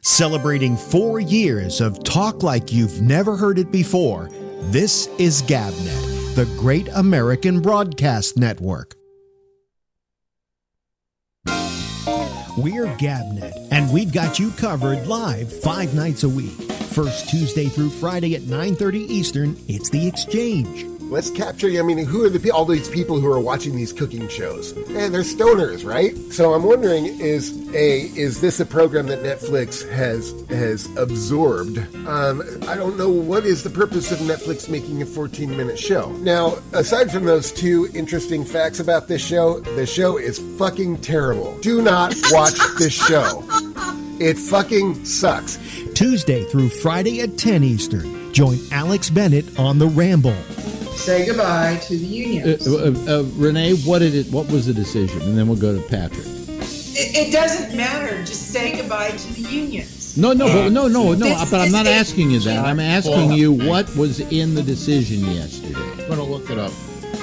Celebrating 4 years of talk like you've never heard it before, this is GabNet, the Great American Broadcast Network. We're GabNet, and we've got you covered live 5 nights a week. First Tuesday through Friday at 9:30 Eastern, it's The Exchange. Let's capture, who are all these people who are watching these cooking shows? And they're stoners, right? So I'm wondering, is this a program that Netflix has absorbed? I don't know, what is the purpose of Netflix making a 14-minute show? Now, aside from those 2 interesting facts about this show, the show is fucking terrible. Do not watch this show. It fucking sucks. Tuesday through Friday at 10 Eastern, join Alex Bennett on The Ramble. Say goodbye to the unions. Renee, what was the decision? And then we'll go to Patrick. It doesn't matter. Just say goodbye to the unions. No. But I'm not asking you that. I'm asking you what was in the decision yesterday. I'm going to look it up.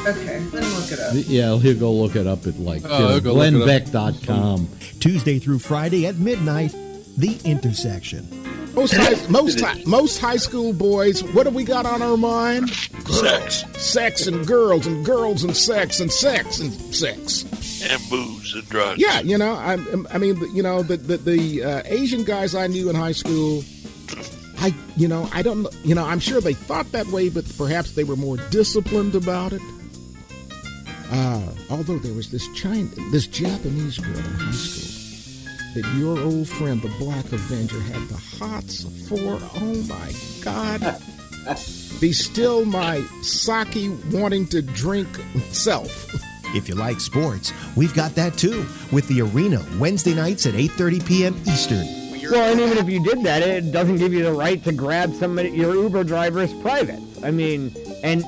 Okay, let me look it up. Yeah, he'll go look it up at glennbeck.com. Tuesday through Friday at midnight, The Intersection. Most high school boys, what have we got on our mind? Sex and girls and sex and sex and sex. And booze and drugs. Yeah, the Asian guys I knew in high school, I'm sure they thought that way, but perhaps they were more disciplined about it. Although there was this Japanese girl in high school that your old friend, the Black Avenger, had the hots for. Oh, my God. Be still my sake wanting to drink self. If you like sports, we've got that too, with The Arena Wednesday nights at 8:30 p.m. Eastern. Well, and even if you did that, it doesn't give you the right to grab your Uber driver's private. I mean, and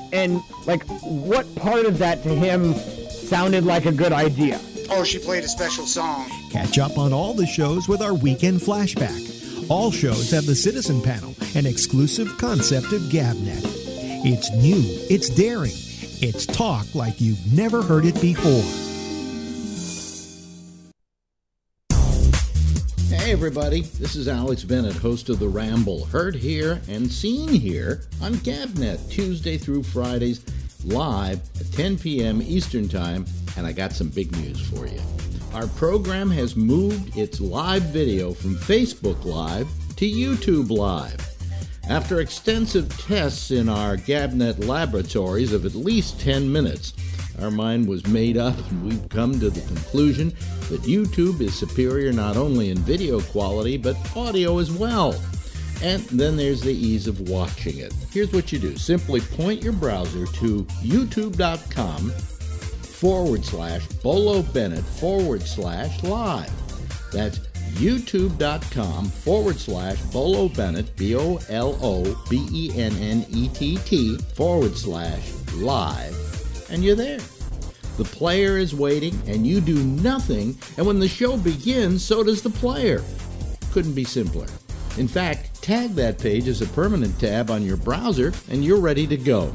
what part of that to him sounded like a good idea? Oh, she played a special song. Catch up on all the shows with our weekend flashback. All shows have the Citizen Panel, an exclusive concept of GabNet. It's new, it's daring, it's talk like you've never heard it before. Hey everybody, this is Alex Bennett, host of The Ramble, heard here and seen here on GabNet, Tuesday through Fridays, live at 10 p.m. Eastern Time, and I got some big news for you. Our program has moved its live video from Facebook Live to YouTube Live. After extensive tests in our GabNet laboratories of at least 10 minutes, our mind was made up and we've come to the conclusion that YouTube is superior not only in video quality, but audio as well. And then there's the ease of watching it. Here's what you do. Simply point your browser to youtube.com/Bolo Bennett /live. That's youtube.com/Bolo Bennett, BOLOBENNETT /live. And you're there. The player is waiting and you do nothing. And when the show begins, so does the player. Couldn't be simpler. In fact, tag that page as a permanent tab on your browser and you're ready to go.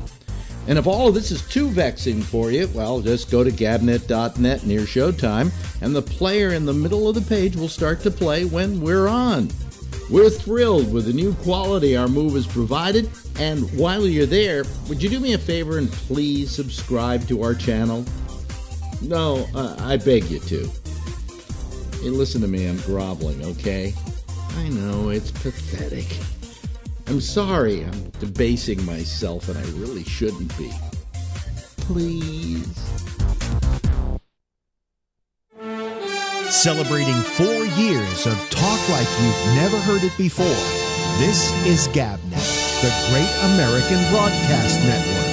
And if all of this is too vexing for you, well, just go to gabnet.net near showtime and the player in the middle of the page will start to play when we're on. We're thrilled with the new quality our move has provided, and while you're there, would you do me a favor and please subscribe to our channel? No, I beg you to. Hey, listen to me, I'm groveling, okay? I know, it's pathetic. I'm sorry, I'm debasing myself and I really shouldn't be. Please. Celebrating 4 years of talk like you've never heard it before, this is GabNet, the Great American Broadcast Network.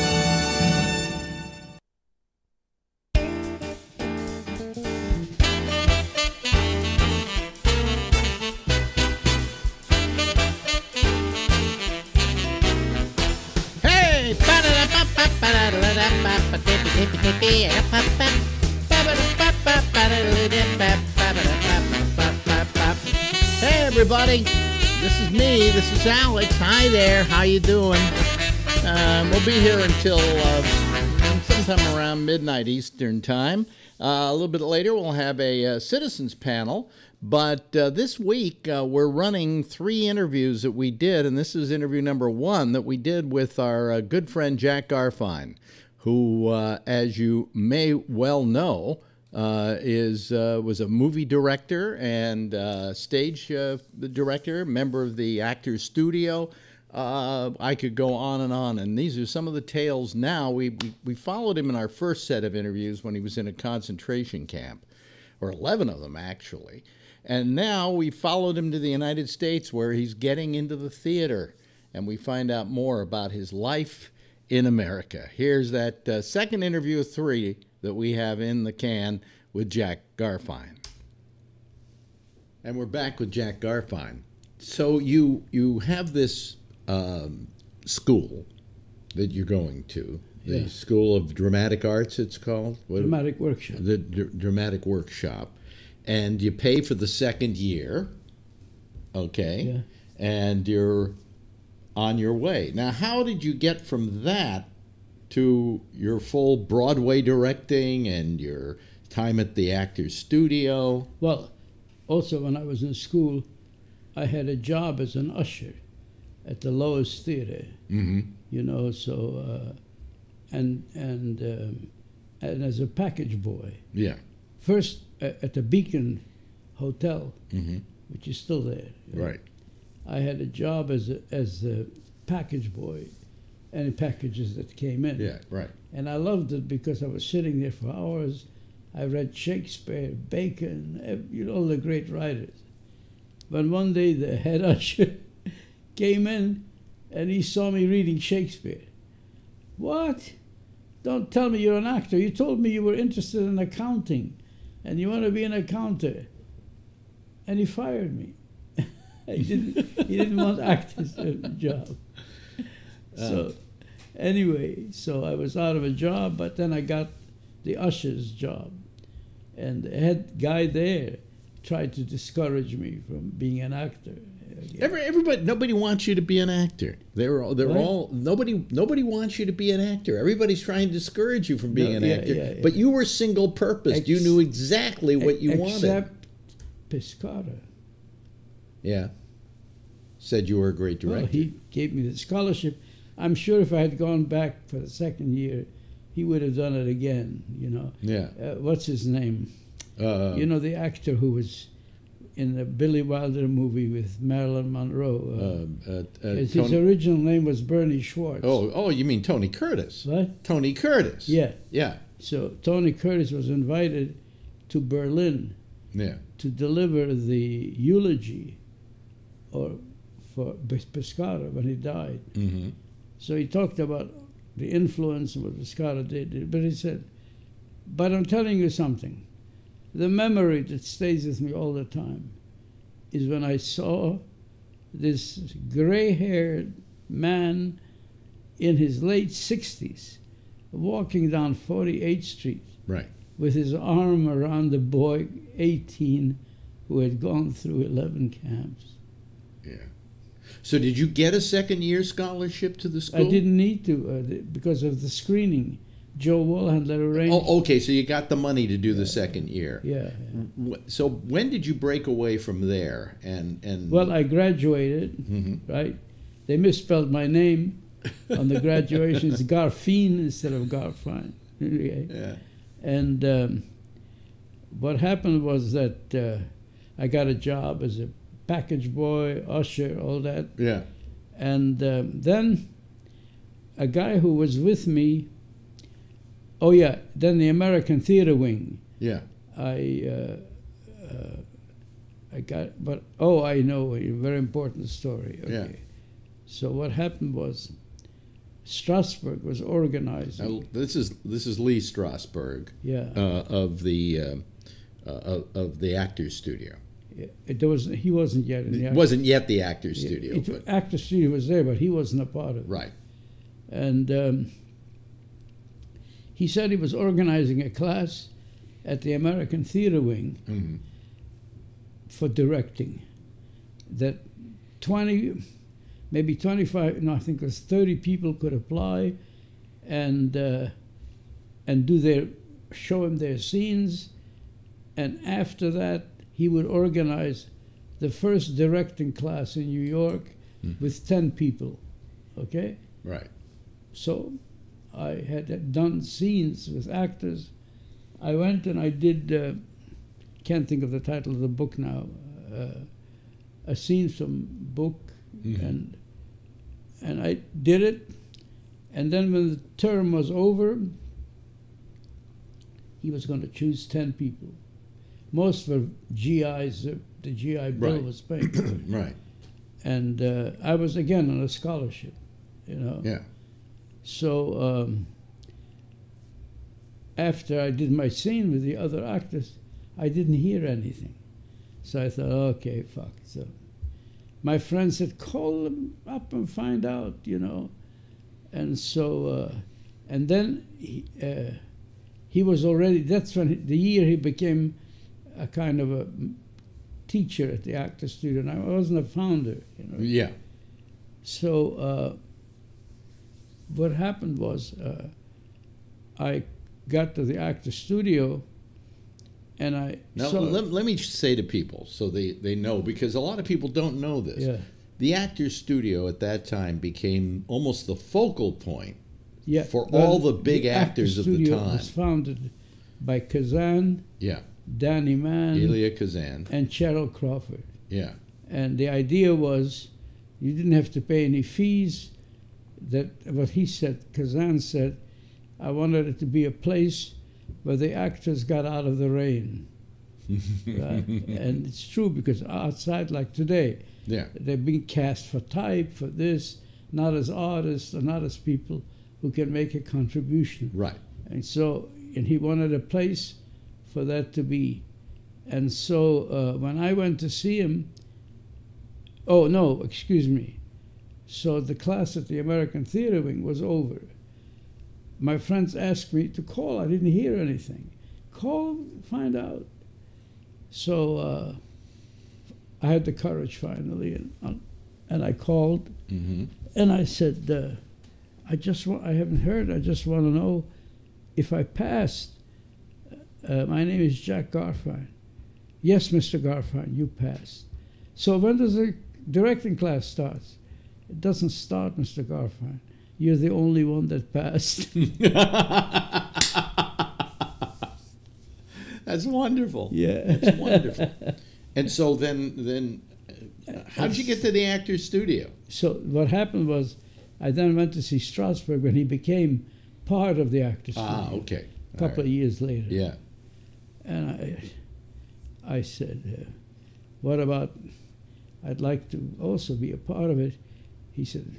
Hey everybody, this is me, this is Alex. Hi there, how you doing? We'll be here until sometime around midnight Eastern time. A little bit later we'll have a citizens panel, But this week, we're running 3 interviews that we did, and this is interview number 1 that we did with our good friend Jack Garfein, who, as you may well know, was a movie director and stage director, member of the Actors Studio. I could go on, and these are some of the tales now. We followed him in our first set of interviews when he was in a concentration camp, or 11 of them, actually. And now we followed him to the United States, where he's getting into the theater, and we find out more about his life in America. Here's that second interview of 3 that we have in the can with Jack Garfein. And we're back with Jack Garfein. So you have this school that you're going to, the School of Dramatic Arts, it's called? Dramatic Workshop. The Dramatic Workshop. And you pay for the second year, okay? Yeah. And you're on your way. Now, how did you get from that to your full Broadway directing and your time at the Actors Studio? Well, also when I was in school, I had a job as an usher at the Lois Theater. Mm-hmm. You know, so and as a package boy. Yeah. First at the Beacon Hotel, which is still there. Right. I had a job as a package boy, any packages that came in. Yeah, right. And I loved it because I was sitting there for hours. I read Shakespeare, Bacon, all the great writers. But one day the head usher came in and he saw me reading Shakespeare. What? Don't tell me you're an actor. You told me you were interested in accounting and you want to be an accountant. And he fired me. He didn't want actors to have a job. So anyway, so I was out of a job, but then I got the usher's job. And the head guy there tried to discourage me from being an actor. Everybody, nobody wants you to be an actor. Nobody wants you to be an actor. Everybody's trying to discourage you from being an actor. Yeah. But you were single-purposed. You knew exactly what you wanted. Except Piscata. Yeah. Said you were a great director. Well, he gave me the scholarship. I'm sure if I had gone back for the second year, he would have done it again, you know. Yeah. What's his name? You know, the actor who was in the Billy Wilder movie with Marilyn Monroe. His original name was Bernie Schwartz. Oh, you mean Tony Curtis? What? Tony Curtis. Yeah. Yeah. So Tony Curtis was invited to Berlin to deliver the eulogy for Piscata when he died. Mm-hmm. So he talked about the influence of what Piscata did, but he said, but I'm telling you something. The memory that stays with me all the time is when I saw this gray-haired man in his late 60s walking down 48th Street with his arm around a boy, 18, who had gone through 11 camps. Yeah. So did you get a second-year scholarship to the school? I didn't need to because of the screening. Joe Wallhandler arranged. Oh, okay, so you got the money to do the second year. Yeah. So when did you break away from there? And Well, I graduated, right? They misspelled my name on the graduation. It's Garfein instead of Garfein. Yeah. And what happened was that I got a job as a package boy, usher, all that. Yeah. And then a guy who was with me, then the American Theater Wing. Yeah. I know a very important story. Okay. Yeah. So what happened was Strasberg was organizing. Now, this is Lee Strasberg. Yeah. Of the Actors Studio. He wasn't yet in the It wasn't yet the Actors Studio. Actors Studio was there, but he wasn't a part of it. Right. And he said he was organizing a class at the American Theater Wing for directing. That 20, maybe 25, no, I think it was 30 people could apply and show him their scenes. And after that, he would organize the first directing class in New York with 10 people, okay? Right. So I had done scenes with actors. I went and I did, can't think of the title of the book now, a scene from book, and I did it. And then when the term was over, he was going to choose 10 people. Most were GIs, the GI Bill Right. was paying. Right. And I was, again, on a scholarship, you know. Yeah. So after I did my scene with the other actors, I didn't hear anything. So I thought, okay, fuck. So my friend said, call them up and find out, you know. And so, and then he was already, that's when the year he became a kind of a teacher at the Actors Studio. And I wasn't a founder, you know. Yeah. So what happened was I got to the Actors Studio and I Now, saw... let me say to people so they know, because a lot of people don't know this. Yeah. The Actors Studio at that time became almost the focal point Yeah, for well, all the big actors of the Studio time. was founded by Kazan, Yeah. Danny Mann, Elia Kazan. and Cheryl Crawford. Yeah. And the idea was you didn't have to pay any fees. That what he said, Kazan said, I wanted it to be a place where the actors got out of the rain. Right? And it's true, because outside, like today, Yeah. they're being cast for type, for this, not as artists or not as people who can make a contribution. Right. And so, and he wanted a place for that to be. And so when I went to see him, oh no, excuse me. So the class at the American Theater Wing was over. My friends asked me to call. I didn't hear anything. Call, find out. So I had the courage finally, and I called, and I said, I haven't heard. I just want to know if I passed. My name is Jack Garfine. Yes, Mr. Garfine, you passed. So when does the directing class start? It doesn't start, Mr. Garfine. You're the only one that passed. That's wonderful. Yeah. That's wonderful. And so then how did you get to the Actors Studio? So what happened was I then went to see Strasberg when he became part of the Actors Studio. Ah, okay. A couple of years later. Yeah. And I said, what about, I'd like to also be a part of it. He said,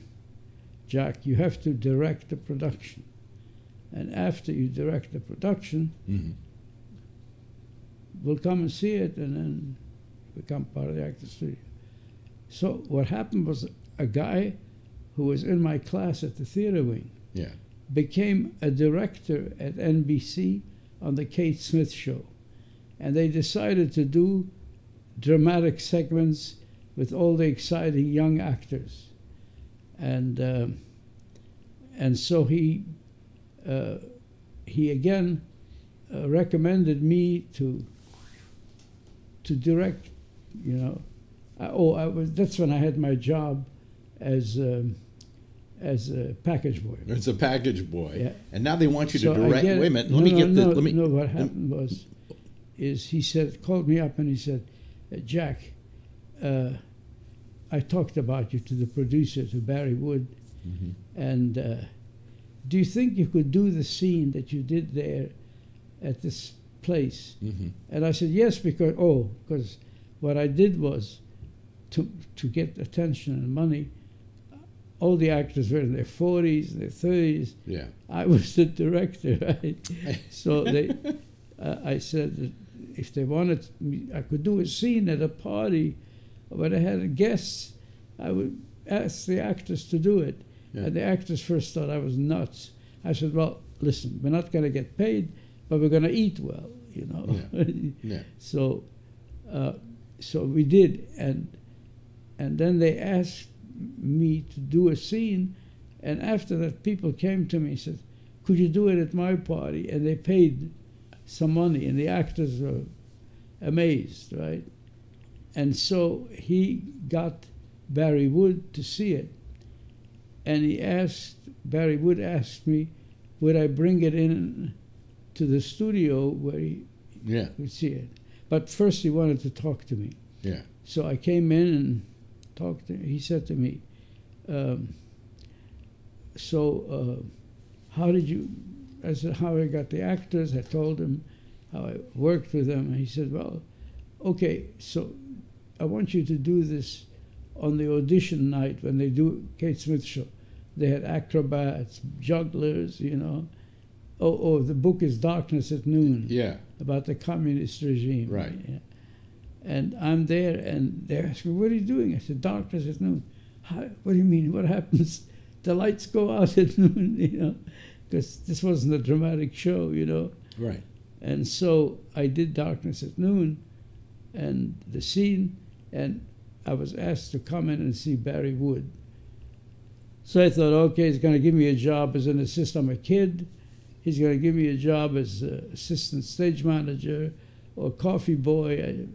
Jack, you have to direct the production. And after you direct the production, we'll come and see it, and then become part of the Actors Studio. So what happened was a guy who was in my class at the theater wing became a director at NBC on the Kate Smith Show. And they decided to do dramatic segments with all the exciting young actors. And so he again recommended me to direct, you know. That's when I had my job as a package boy. It's a package boy. Yeah. And now they want you to So direct. Wait a minute. Let me No, get the. what happened was, he called me up and he said, Jack, I talked about you to the producer, to Barry Wood, and do you think you could do the scene that you did there at this place? And I said, yes, because what I did was to get attention and money. All the actors were in their 40s, their 30s. Yeah. I was the director, right? So I said that if they wanted me, I could do a scene at a party when I had guests. I would ask the actors to do it. Yeah. And the actors first thought I was nuts. I said, well, listen, we're not going to get paid, but we're going to eat well, you know. Yeah. So we did, and then they asked me to do a scene, and after that people came to me and said, could you do it at my party? And they paid some money, and the actors were amazed, right? And so he got Barry Wood to see it. And Barry Wood asked me, would I bring it in to the studio where he would see it. But first he wanted to talk to me. Yeah. So I came in and talked to him. He said to me, how did you, I said, how I got the actors. I told him how I worked with them. And he said, well, okay, so I want you to do this on the audition night when they do Kate Smith show. They had acrobats, jugglers, you know. The book is Darkness at Noon. Yeah. About the communist regime. Right. Yeah. And I'm there, and they ask me, what are you doing? I said, Darkness at Noon. What do you mean? What happens? The lights go out at noon, you know, because this wasn't a dramatic show, you know. Right. And so I did Darkness at Noon and the scene, and I was asked to come in and see Barry Wood. So I thought, okay, he's going to give me a job as an assistant. I'm a kid. He's going to give me a job as assistant stage manager or coffee boy.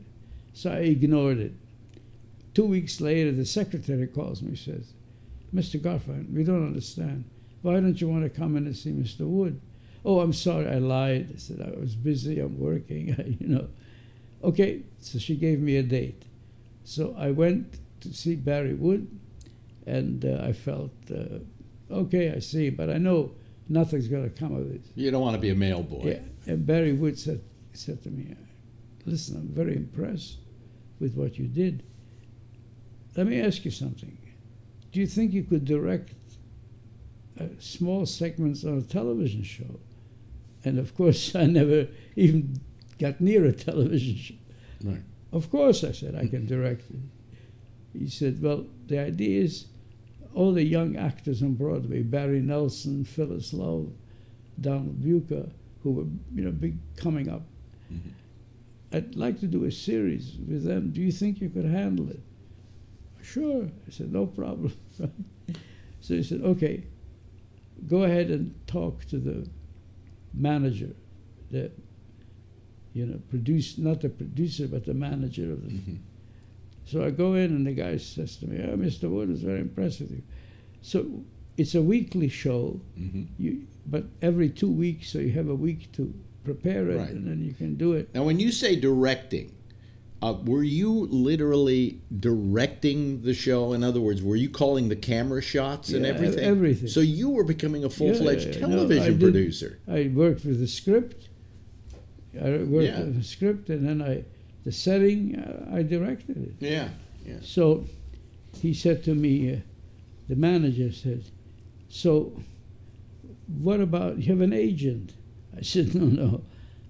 So I ignored it. 2 weeks later, the secretary calls me and says, Mr. Garfien, we don't understand. Why don't you want to come in and see Mr. Wood? Oh, I'm sorry, I lied. I said, I was busy, I'm working, you know. Okay, so she gave me a date. So I went to see Barry Wood, and I felt, okay, I see, but I know nothing's going to come of this. You don't want to be a mail boy. Yeah, and Barry Wood said to me, listen, I'm very impressed with what you did. Let me ask you something. Do you think you could direct small segments on a television show? And of course, I never even got near a television show. Right. Of course, I said, I can direct it. He said, well, the idea is all the young actors on Broadway, Barry Nelson, Phyllis Love, Donald Buca, who were, you know, big coming up. Mm-hmm. I'd like to do a series with them. Do you think you could handle it? Sure. I said, no problem. So he said, okay, go ahead and talk to the manager, the, you know, not the producer, but the manager of the. Mm-hmm. So I go in, and the guy says to me, oh, Mr. Wood is very impressed with you. So it's a weekly show, mm-hmm. But every 2 weeks, so you have a week to prepare it, right. And then you can do it. Now, when you say directing, were you literally directing the show? In other words, were you calling the camera shots and everything? Everything. So you were becoming a full-fledged television producer. I worked with the script. With the script, and then the setting, I directed it. Yeah. So he said to me, the manager said, so what about, you have an agent? I said, no,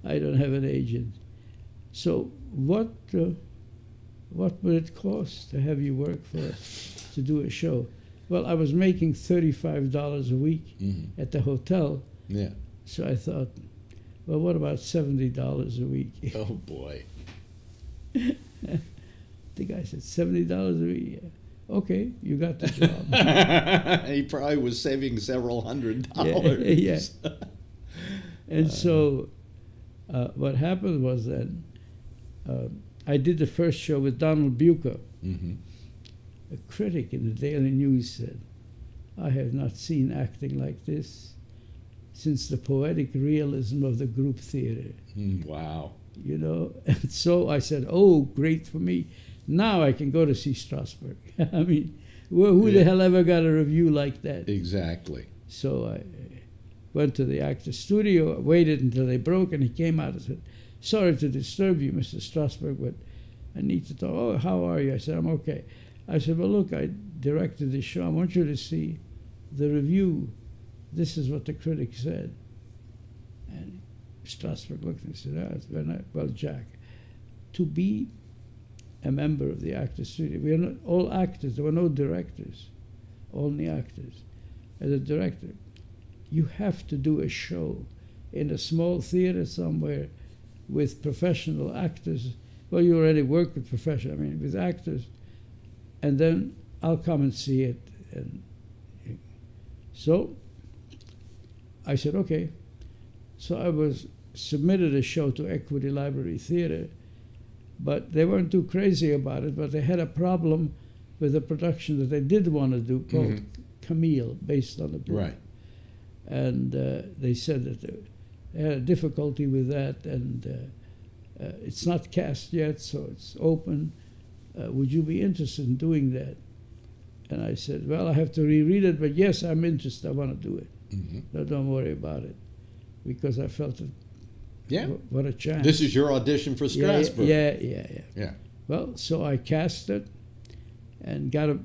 I don't have an agent. So what would it cost to have you work for us to do a show? Well, I was making $35 a week mm-hmm. at the hotel. Yeah. So I thought, well, what about $70 a week? Oh, boy. The guy said, $70 a week? Yeah. Okay, you got the job. He probably was saving several $100s. Yeah. And so what happened was that I did the first show with Donald Buca. Mm-hmm. A critic in the Daily News said, I have not seen acting like this since the poetic realism of the group theater. Wow. You know, and so I said, oh, great for me. Now I can go to see Strasberg. I mean, who the hell ever got a review like that? Exactly. So I went to the actor's studio, waited until they broke, and he came out and said, sorry to disturb you, Mr. Strasberg, but I need to talk. Oh, how are you? I said, I'm okay. I said, well, look, I directed this show. I want you to see the review. This is what the critic said. And Strasberg looked and said, it's very nice. Well, Jack, to be a member of the actors studio, we are not all actors. There were no directors, only actors. As a director, you have to do a show in a small theater somewhere with professional actors. Well, you already work with with actors, and then I'll come and see it. And so I said, okay. So I was submitted a show to Equity Library Theater, But they weren't too crazy about it, but they had a problem with a production that they did want to do called Camille, based on the book. Right. And they said that they had a difficulty with that, and it's not cast yet, so it's open. Would you be interested in doing that? And I said, well, I have to reread it, but yes, I'm interested. I want to do it. No, don't worry about it, because I felt that. Yeah. What a chance. This is your audition for Strasbourg. Yeah. Well, so I cast it and got a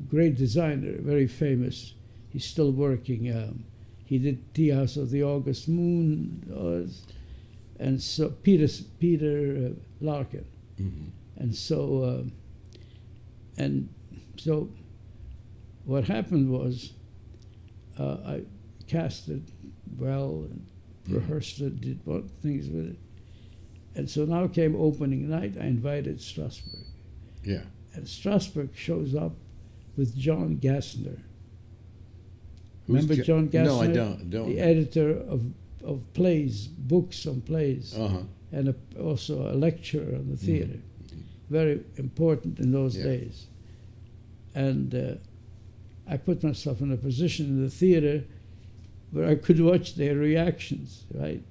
great designer, very famous. He's still working. He did Tea House of the August Moon, and so Peter Larkin. And so what happened was I cast it well and rehearsed it, did things with it. And so now came opening night. I invited Strasbourg. Yeah. And Strasbourg shows up with John Gassner. Remember John Gassner? No, I don't. The editor of plays, books on plays, and also a lecturer on the theater. Very important in those days. And I put myself in a position in the theater where I could watch their reactions, right?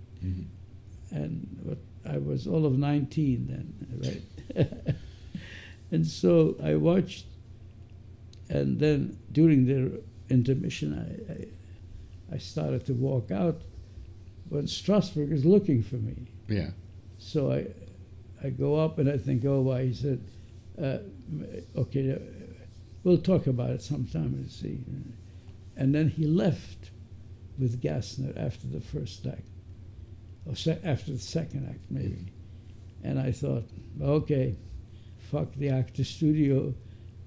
And I was all of 19 then, right? And so I watched, and then during the intermission, I started to walk out when Strasbourg is looking for me. Yeah. So I go up and I think, oh, why? He said, okay, we'll talk about it sometime and see. And then he left with Gassner after the first act, or after the second act, maybe. And I thought, okay, fuck the actor studio.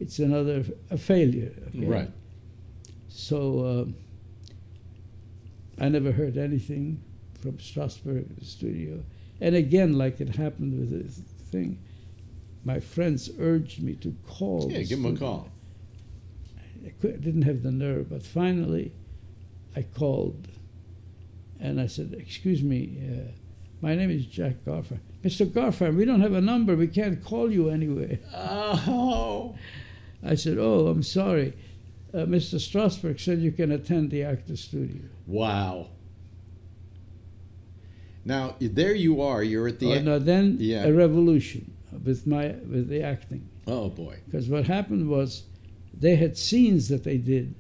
It's a failure. Okay? Right. So I never heard anything from Strasbourg, the studio. And again, like it happened with the thing, my friends urged me to call. Yeah, give them a call. I didn't have the nerve, but finally I called and I said, excuse me, my name is Jack Garfar. Mr. Garfar, we don't have a number. We can't call you anyway. Oh. I said, oh, I'm sorry. Mr. Strasbourg said you can attend the actor studio. Wow. Now, there you are. You're at the end. Now then, a revolution with the acting. Oh, boy. Because what happened was they had scenes that they did,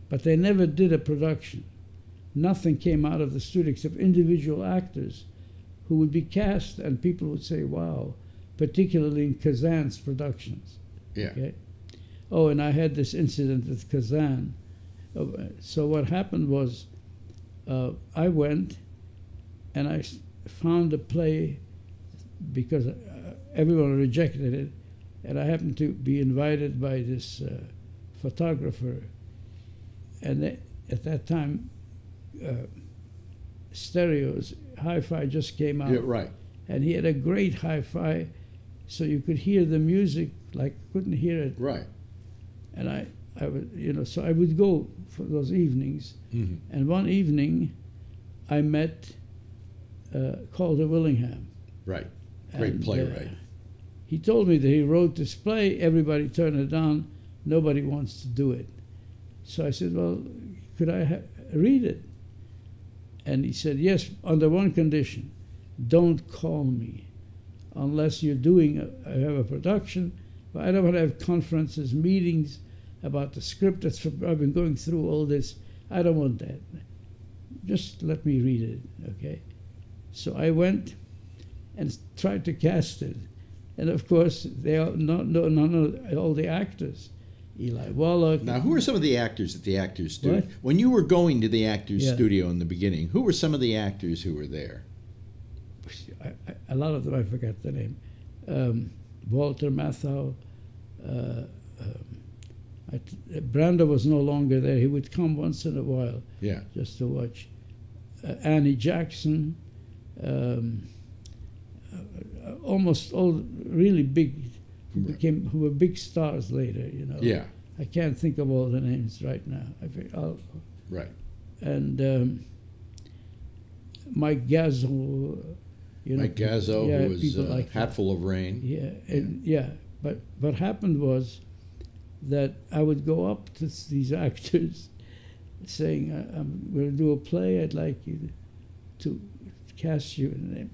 but they never did a production. Nothing came out of the studio except individual actors who would be cast, and people would say, wow, particularly in Kazan's productions. Yeah. Okay? Oh, and I had this incident with Kazan. So what happened was I went and I found a play because everyone rejected it, and I happened to be invited by this photographer, and at that time stereos, hi-fi just came out. Yeah, right. And he had a great hi-fi, so you could hear the music like couldn't hear it. Right. And I would, so I would go for those evenings. And one evening, I met Calder Willingham. Right. Great playwright. He told me that he wrote this play. Everybody turned it down. Nobody wants to do it. So I said, well, could I read it? And he said, yes, under one condition. Don't call me unless you're I have a production. But I don't want to have conferences, meetings about the script. I've been going through all this. I don't want that. Just let me read it, okay? So I went and tried to cast it. And of course, all the actors. Eli Wallach. Now, who are some of the actors at the Actors Studio? What? When you were going to the Actors Studio in the beginning, who were some of the actors who were there? A lot of them, I forgot the name. Walter Matthau. Brando was no longer there. He would come once in a while just to watch. Annie Jackson. Almost all really big, who were big stars later, Yeah. I can't think of all the names right now. Right. And Mike Gazzle, You know, Mike Gazzo, yeah, who was people like that. Hatful of Rain. Yeah, and but what happened was that I would go up to these actors saying, I'm going to do a play, I'd like you to cast you in it.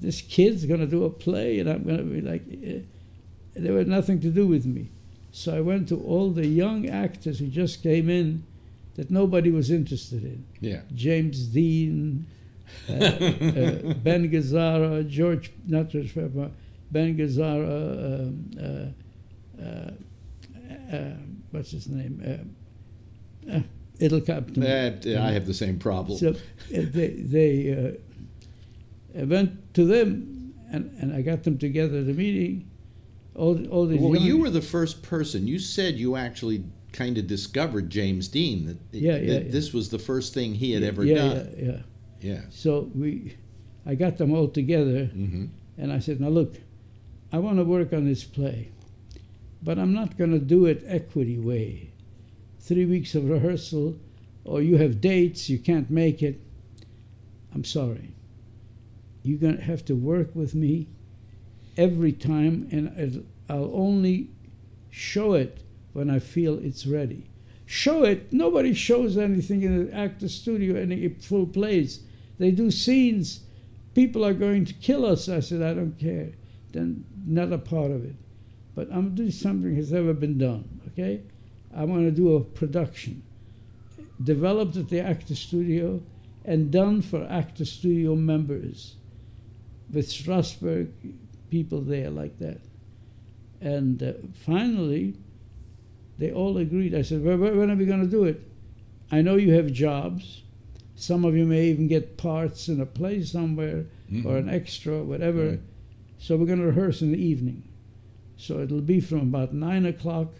This kid's going to do a play, and I'm going to be like, there was nothing to do with me. So I went to all the young actors who just came in that nobody was interested in. Yeah. James Dean, Ben Gazzara, Ben Gazzara, what's his name? It'll come to me. I have the same problem. So they went to them, and I got them together at a meeting. All these well, young, you were the first person. You said you actually kind of discovered James Dean. That this was the first thing he had ever done. Yeah. So I got them all together, and I said, now look, I want to work on this play, but I'm not going to do it equity way. 3 weeks of rehearsal, or you have dates, you can't make it. I'm sorry. You're going to have to work with me every time, and I'll only show it when I feel it's ready. Show it. Nobody shows anything in the actor studio, any full plays. They do scenes. People are going to kill us. I said, I don't care. Then not a part of it. But I'm doing something that's never been done, okay? I want to do a production developed at the actor studio and done for actor studio members with Strasberg, people there like that. And finally, they all agreed. I said, when are we going to do it? I know you have jobs. Some of you may even get parts in a play somewhere or an extra, whatever. Right. So we're going to rehearse in the evening. So it'll be from about 9 o'clock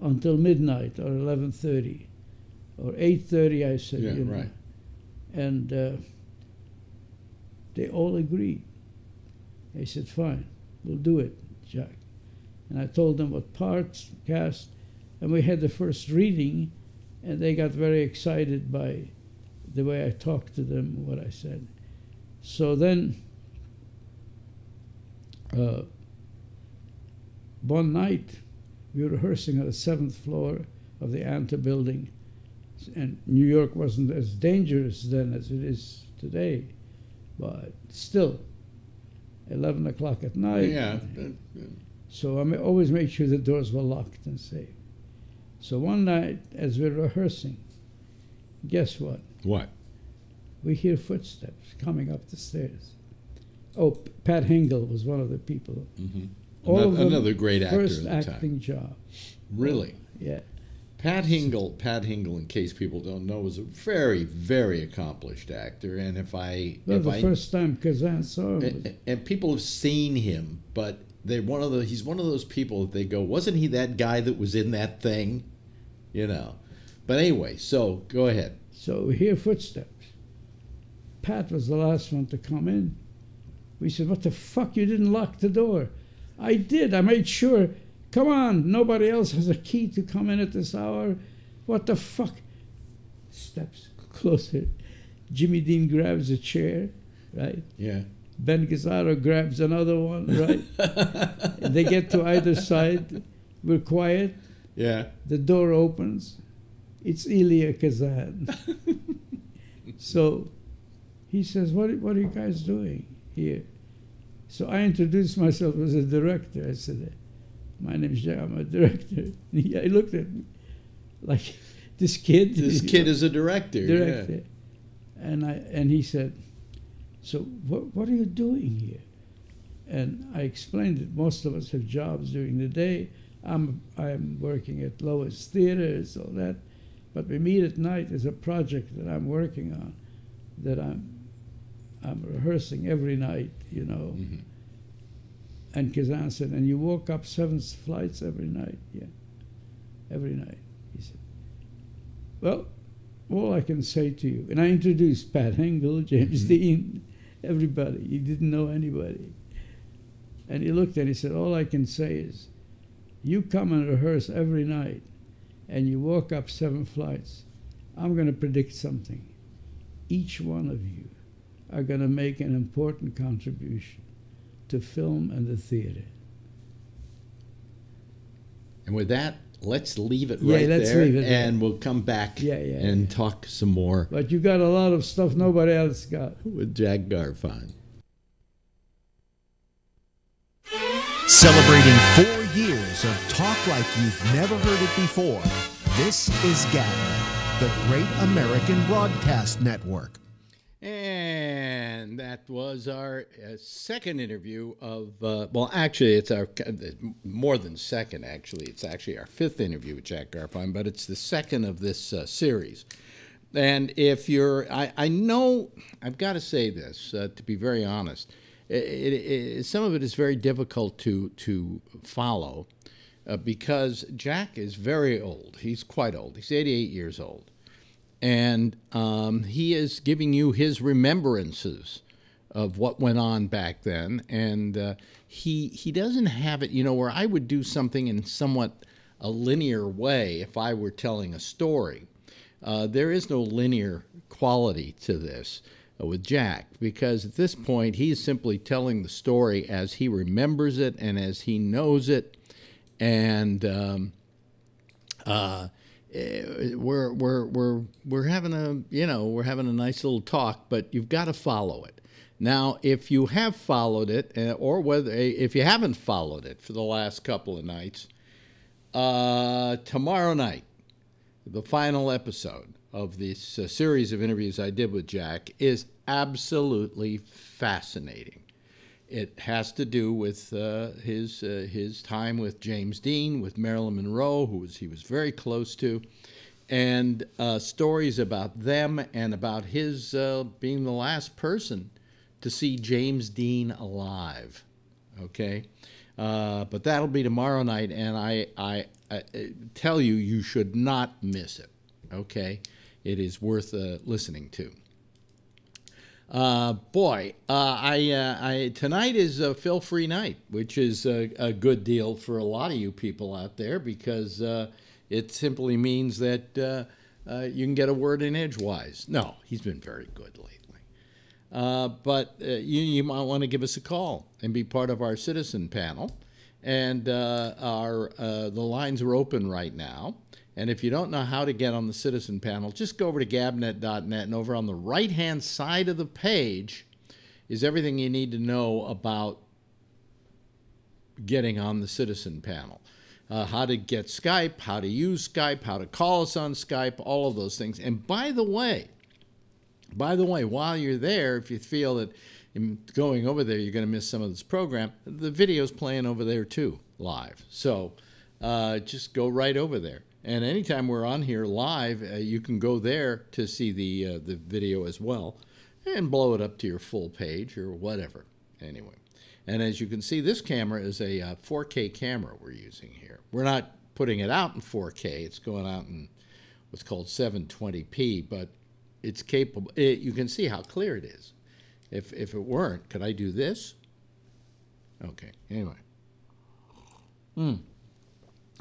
until midnight or 11:30 or 8:30, I said. Yeah, right. And they all agreed. They said, fine, we'll do it, Jack. And I told them what parts, cast, and we had the first reading, and they got very excited by the way I talked to them, what I said. So then, one night, we were rehearsing on the 7th floor of the Anta building, and New York wasn't as dangerous then as it is today, but still, 11 o'clock at night. Yeah. So I always make sure the doors were locked and safe. So one night, as we're rehearsing, guess what? What? We hear footsteps coming up the stairs. Oh, Pat Hingle was one of the people. Another great actor first at the acting time. job. Really? Yeah. Pat Hingle, in case people don't know, was a very, very accomplished actor. And first time Kazan saw him. And people have seen him, but he's one of those people that they go, wasn't he that guy that was in that thing? You know. But anyway, so go ahead. So we hear footsteps. Pat was the last one to come in. We said, what the fuck, you didn't lock the door? I did. I made sure. Come on, nobody else has a key to come in at this hour. What the fuck? Steps closer. Jimmy Dean grabs a chair, right? Yeah. Ben Gazzaro grabs another one, right? And they get to either side. We're quiet. Yeah. The door opens. It's Elia Kazan. So he says, what are you guys doing here? So I introduced myself as a director. I said, my name's Jack, I'm a director. And he looked at me like, this kid? This kid is a director. Director. Yeah. And he said, so what are you doing here? And I explained that most of us have jobs during the day. I'm working at Lois Theaters, all that. But we meet at night. There's a project that I'm working on that I'm rehearsing every night, you know. And Kazan said, and you walk up 7 flights every night? Yeah, every night. He said, well, all I can say to you, and I introduced Pat Hingle, James Dean, everybody. He didn't know anybody. And he looked and he said, all I can say is, you come and rehearse every night, and you walk up 7 flights, I'm going to predict something. Each one of you are going to make an important contribution to film and the theater. And with that, let's leave it let's there, leave it and there. we'll come back and talk some more. But you got a lot of stuff nobody else got. With Jack Garfein. Celebrating 4 years of talk like you've never heard it before, this is GABNET, the Great American Broadcast Network. And that was our second interview of, well, actually, it's our, more than second, actually. It's actually our fifth interview with Jack Garfein, but it's the second of this series. And if you're, I know, I've got to say this, to be very honest, some of it is very difficult to follow because Jack is very old. He's quite old. He's 88 years old. And he is giving you his remembrances of what went on back then. And he doesn't have it, where I would do something in somewhat a linear way if I were telling a story. There is no linear quality to this with Jack, because at this point he's simply telling the story as he remembers it and as he knows it. And we're having a nice little talk, but you've got to follow it. Now, if you have followed it, or if you haven't followed it for the last couple of nights, tomorrow night, the final episode of this series of interviews I did with Jack is absolutely fascinating. It has to do with his time with James Dean, with Marilyn Monroe, he was very close to, and stories about them and about his being the last person to see James Dean alive. Okay, but that'll be tomorrow night, and I tell you, you should not miss it. Okay, it is worth listening to. Tonight is a Phil-free night, which is a good deal for a lot of you people out there, because it simply means that you can get a word in edgewise. No, he's been very good lately. But you might want to give us a call and be part of our citizen panel. And the lines are open right now. And if you don't know how to get on the citizen panel, just go over to gabnet.net, and over on the right-hand side of the page is everything you need to know about getting on the citizen panel. How to get Skype, how to use Skype, how to call us on Skype, all of those things. And by the way, while you're there, if you feel that in going over there you're going to miss some of this program, the video's playing over there too, live. So just go right over there. And anytime we're on here live, you can go there to see the video as well and blow it up to your full page or whatever. Anyway, and as you can see, this camera is a 4K camera we're using here. We're not putting it out in 4K. It's going out in what's called 720p, but it's capable. You can see how clear it is. If it weren't, could I do this? Okay, anyway.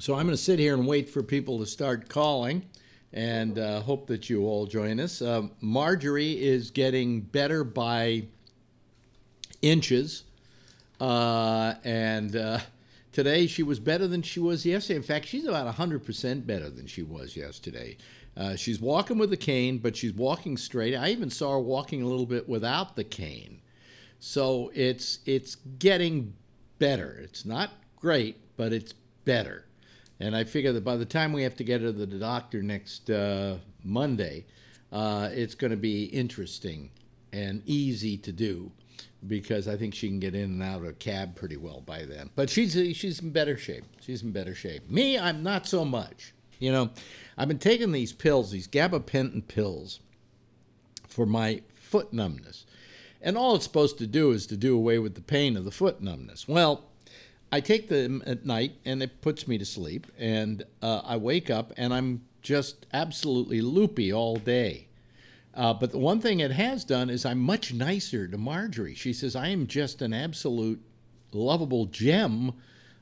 So I'm going to sit here and wait for people to start calling, and hope that you all join us. Marjorie is getting better by inches, and today she was better than she was yesterday. In fact, she's about 100% better than she was yesterday. She's walking with a cane, but she's walking straight. I even saw her walking a little bit without the cane. So it's getting better. It's not great, but it's better. And I figure that by the time we have to get her to the doctor next Monday, it's going to be interesting and easy to do, because I think she can get in and out of a cab pretty well by then. But she's in better shape. She's in better shape. Me, I'm not so much. I've been taking these pills, these gabapentin pills, for my foot numbness. And all it's supposed to do is to do away with the pain of the foot numbness. Well, I take them at night, and it puts me to sleep, and I wake up, and I'm just absolutely loopy all day. But the one thing it has done is I'm much nicer to Marjorie. She says, I am just an absolute lovable gem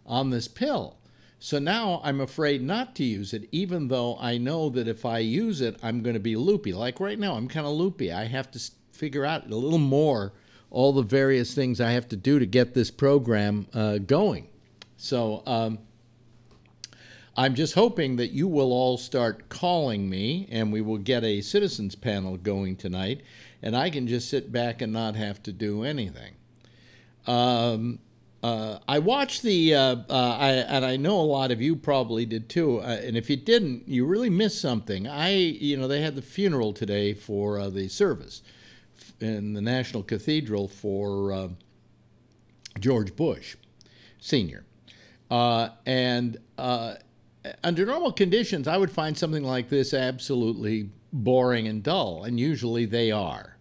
on this pill. So now I'm afraid not to use it, even though I know that if I use it, I'm going to be loopy. Like right now, I'm kind of loopy. I have to figure out a little more all the various things I have to do to get this program going. So I'm just hoping that you will all start calling me, and we will get a citizens panel going tonight, and I can just sit back and not have to do anything. I watched the, and I know a lot of you probably did too, and if you didn't, you really missed something. They had the funeral today for the service in the National Cathedral for George Bush Sr. And under normal conditions, I would find something like this absolutely boring and dull, and usually they are.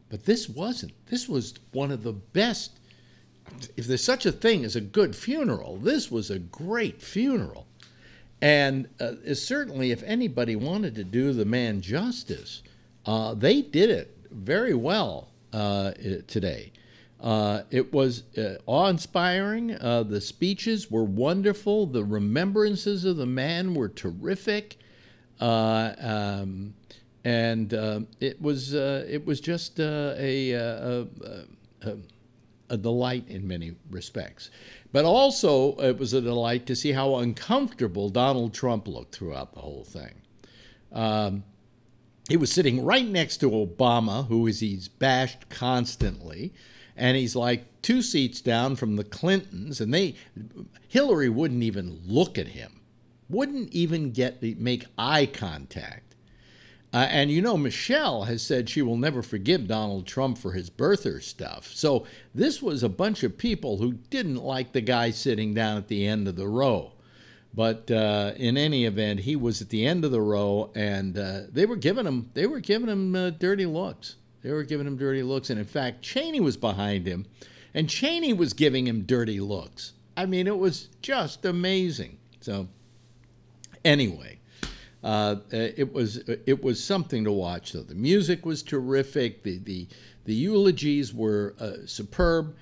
But this wasn't. This was one of the best. If there's such a thing as a good funeral, this was a great funeral. And certainly, if anybody wanted to do the man justice, they did it very well today. It was awe-inspiring. The speeches were wonderful. The remembrances of the man were terrific. And it was just a delight in many respects. But also, it was a delight to see how uncomfortable Donald Trump looked throughout the whole thing. He was sitting right next to Obama, who he's bashed constantly, and he's like 2 seats down from the Clintons, and Hillary wouldn't even look at him, wouldn't even make eye contact. And Michelle has said she will never forgive Donald Trump for his birther stuff. So this was a bunch of people who didn't like the guy sitting down at the end of the row. But in any event, he was at the end of the row, and they were giving him dirty looks. They were giving him dirty looks, and in fact, Cheney was behind him, and Cheney was giving him dirty looks. I mean, it was just amazing. So anyway. It was something to watch, though. The music was terrific. The eulogies were superb.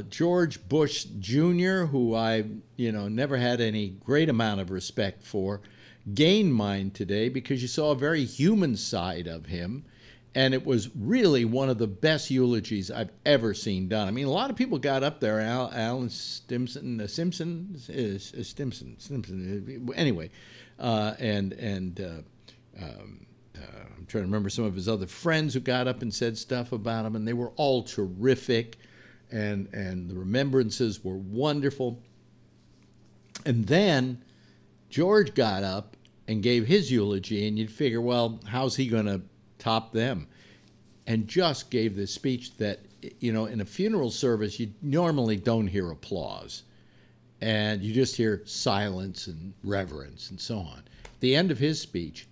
George Bush Jr., who I never had any great amount of respect for, gained mine today because you saw a very human side of him, and it was really one of the best eulogies I've ever seen done. I mean, a lot of people got up there. Alan Simpson. Anyway. I'm trying to remember some of his other friends who got up and said stuff about him, and they were all terrific, and the remembrances were wonderful. And then George got up and gave his eulogy, and you'd figure, well, how's he going to top them? And just gave this speech that, in a funeral service, you normally don't hear applause. And you just hear silence and reverence and so on. At the end of his speech,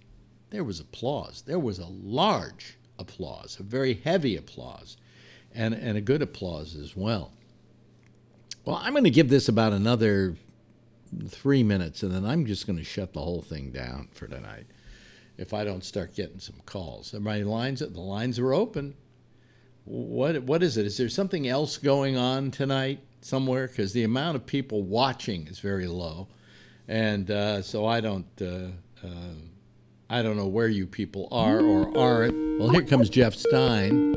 there was applause. There was a large applause, a very heavy applause, and a good applause as well. Well, I'm going to give this about another 3 minutes, and then I'm just going to shut the whole thing down for tonight if I don't start getting some calls. The lines are open. What is it? Is there something else going on tonight somewhere? Because the amount of people watching is very low, and so I don't know where you people are or aren't. Well, here comes Jeff Stein,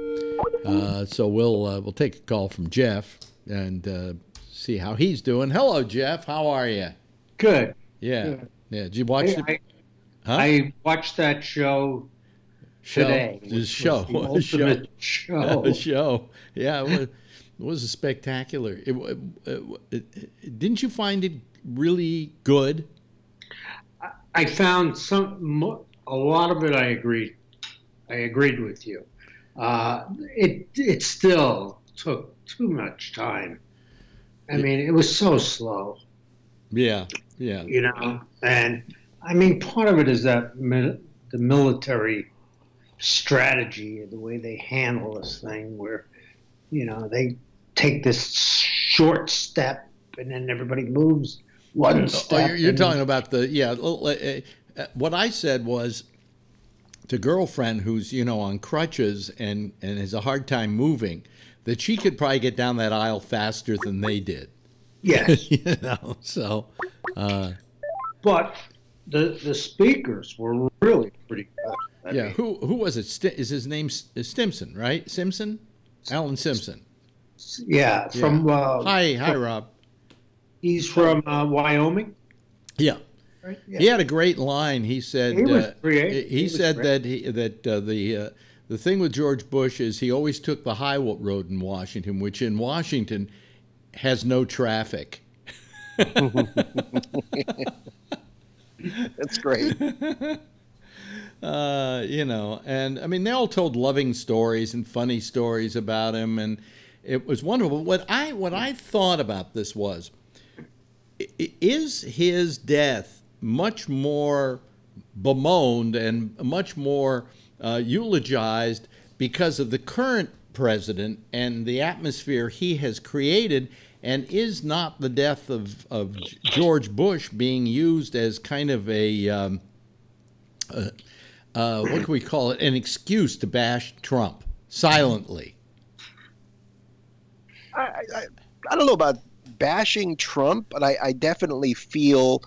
so we'll take a call from Jeff and see how he's doing. Hello, Jeff. How are you? Good. Yeah. Good. Yeah. Did you watch I watched that show today. Show. Yeah. It was a spectacular. Didn't you find it really good? I found a lot of it. I agreed with you. It still took too much time. I mean, it was so slow. Yeah. And I mean, part of it is that the military strategy, the way they handle this thing, where they take this short step and then everybody moves one step. You're talking about what I said was to girlfriend who's on crutches and has a hard time moving, that she could probably get down that aisle faster than they did. Yes. So. But the speakers were really pretty good. Yeah, who was it? Is his name Stimson, right? Simpson? Alan Simpson. Yeah, from Hi, Rob. He's from Wyoming. Yeah. Right? Yeah. He had a great line. He said he said that the thing with George Bush is he always took the high road in Washington, which in Washington has no traffic. That's great. And I mean, they all told loving stories and funny stories about him, and it was wonderful. What I thought about this was, is his death much more bemoaned and much more eulogized because of the current president and the atmosphere he has created? And is not the death of George Bush being used as kind of a what can we call it? An excuse to bash Trump silently? I don't know about bashing Trump, but I definitely feel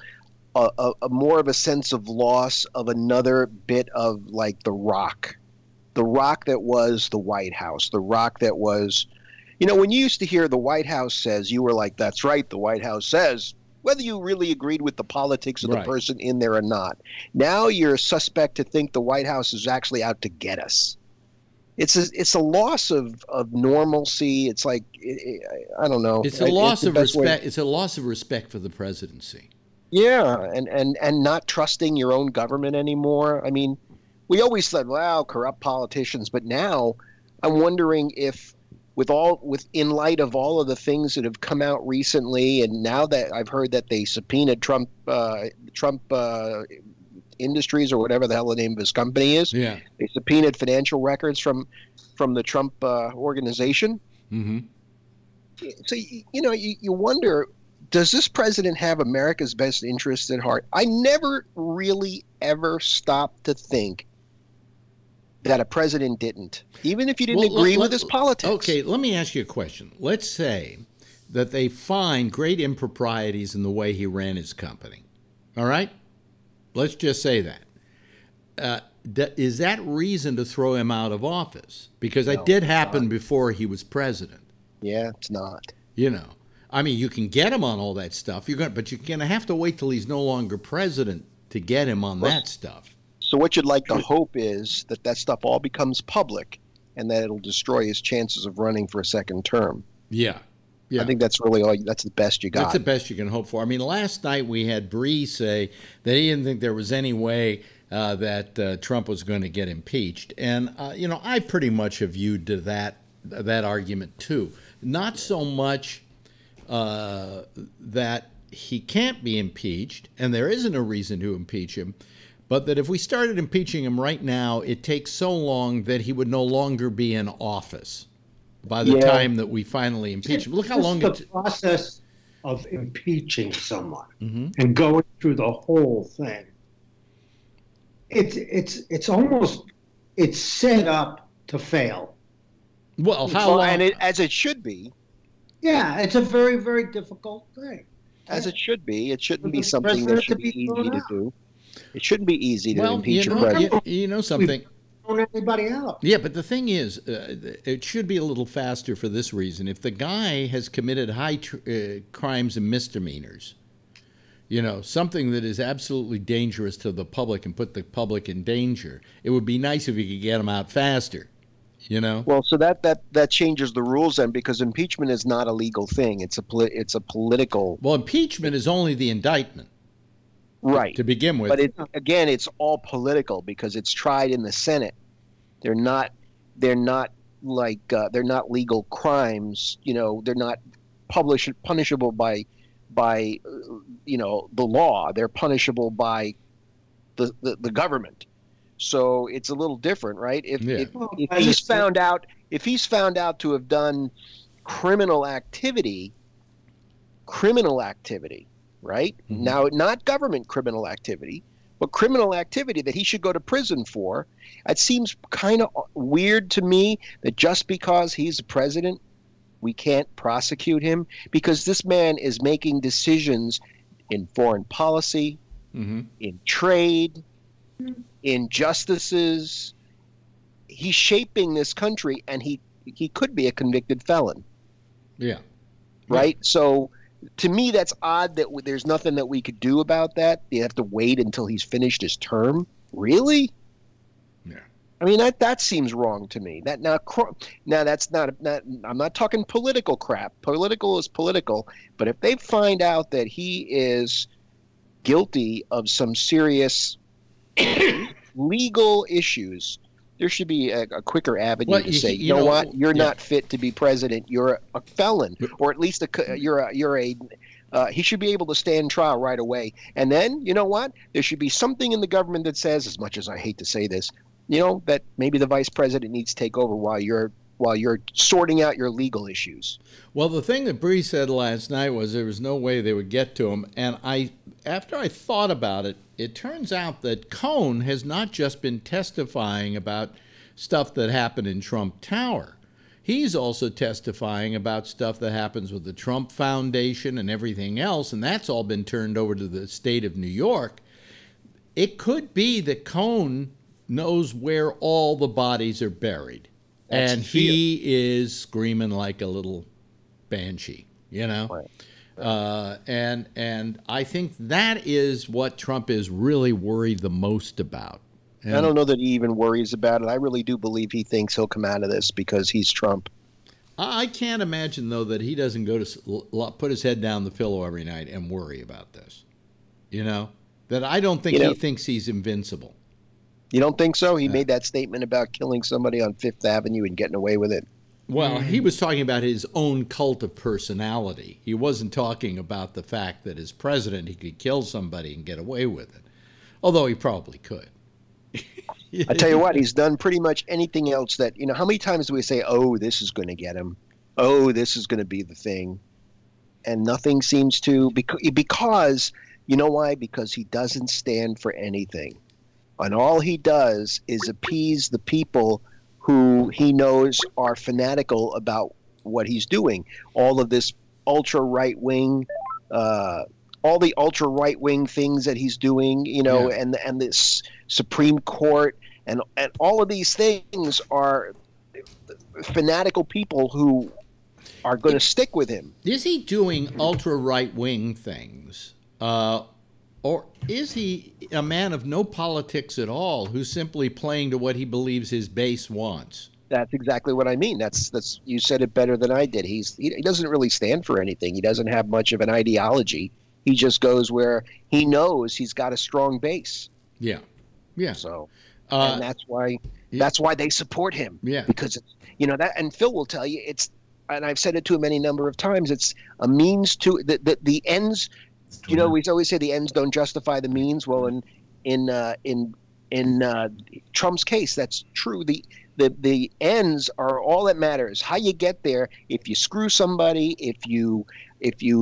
a more of a sense of loss of another bit of like the rock that was the White House, the rock that was. When you used to hear the White House says, you were like, that's right, the White House says, whether you really agreed with the politics of the person in there or not. Now you're suspect to think the White House is actually out to get us. It's a loss of normalcy. It's like, I don't know. It's a loss of respect. It's a loss of respect for the presidency. Yeah, and not trusting your own government anymore. I mean, we always said, well, corrupt politicians, but now I'm wondering if, in light of all of the things that have come out recently, and now that I've heard that they subpoenaed Trump Industries or whatever the hell the name of his company is, they subpoenaed financial records from the Trump organization. Mm-hmm. So you wonder, does this president have America's best interests at heart? I never really ever stopped to think that a president didn't, even if you didn't agree with his politics. Okay, let me ask you a question. Let's say that they find great improprieties in the way he ran his company. All right? Let's just say that. Is that reason to throw him out of office? Because that did happen before he was president. Yeah, it's not. I mean, you can get him on all that stuff, but you're going to have to wait till he's no longer president to get him on that stuff. So what you'd like to hope is that stuff all becomes public and that it'll destroy his chances of running for a second term. Yeah. I think that's really that's the best you got. That's the best you can hope for. I mean, last night we had Bree say that he didn't think there was any way that Trump was going to get impeached. And, I pretty much have viewed that argument too. Not so much that he can't be impeached, and there isn't a reason to impeach him, but that if we started impeaching him right now, it takes so long that he would no longer be in office by the time that we finally impeach him. Look how long the process of impeaching someone Mm-hmm. and going through the whole thing. It's almost set up to fail. Well, how long? And as it should be. Yeah, it's a very, very difficult thing. As it should be. It shouldn't be something that should be easy to do. It shouldn't be easy to impeach a president. You know something? Thrown everybody out. Yeah, but the thing is, it should be a little faster for this reason. If the guy has committed high crimes and misdemeanors, something that is absolutely dangerous to the public and put the public in danger, it would be nice if you could get him out faster. Well, so that changes the rules then, because impeachment is not a legal thing. It's a political. Well, impeachment is only the indictment. Right. To begin with. But it's all political because it's tried in the Senate. They're not legal crimes. They're not punishable by the law. They're punishable by the government. So it's a little different, right? If he's found out to have done criminal activity, right? Mm-hmm. Now, not government criminal activity, but criminal activity that he should go to prison for. It seems kind of weird to me that just because he's a president, we can't prosecute him, because this man is making decisions in foreign policy, in trade, in justices. He's shaping this country, and he could be a convicted felon. Yeah. Right? So to me, that's odd that there's nothing that we could do about that. You have to wait until he's finished his term. Really? Yeah. I mean, that seems wrong to me. That now that's not. I'm not talking political crap. Political is political. But if they find out that he is guilty of some serious legal issues, there should be a quicker avenue to say, you know what, you're not fit to be president. You're a felon, or at least he should be able to stand trial right away. And then, you know what, there should be something in the government that says, as much as I hate to say this, that maybe the vice president needs to take over while you're sorting out your legal issues. Well, the thing that Bree said last night was there was no way they would get to him. And after I thought about it, it turns out that Cohn has not just been testifying about stuff that happened in Trump Tower. He's also testifying about stuff that happens with the Trump Foundation and everything else, and that's all been turned over to the state of New York. It could be that Cohn knows where all the bodies are buried. And he is screaming like a little banshee, Right. And I think that is what Trump is really worried the most about. And I don't know that he even worries about it. I really do believe he thinks he'll come out of this because he's Trump. I can't imagine, though, that he doesn't go to put his head down the pillow every night and worry about this. That I don't think he thinks he's invincible. You don't think so? He made that statement about killing somebody on Fifth Avenue and getting away with it. Well, he was talking about his own cult of personality. He wasn't talking about the fact that as president he could kill somebody and get away with it, although he probably could. I tell you what, he's done pretty much anything else that, how many times do we say, oh, this is going to get him? Oh, this is going to be the thing. And nothing seems to, because, you know why? Because he doesn't stand for anything. And all he does is appease the people who he knows are fanatical about what he's doing. All of this ultra right wing, all the ultra right wing things that he's doing, and this Supreme Court and all of these things are fanatical people who are going to stick with him. Is he doing ultra right wing things? Or is he a man of no politics at all who's simply playing to what he believes his base wants? That's exactly what I mean. That's you said it better than I did. He doesn't really stand for anything. He doesn't have much of an ideology. He just goes where he knows he's got a strong base. Yeah. So, and that's why they support him. Yeah. Because that, and Phil will tell you, and I've said it to him any number of times. It's a means to the ends. We always say the ends don't justify the means. Well, in Trump's case, that's true. The ends are all that matters. How you get there. If you screw somebody, if you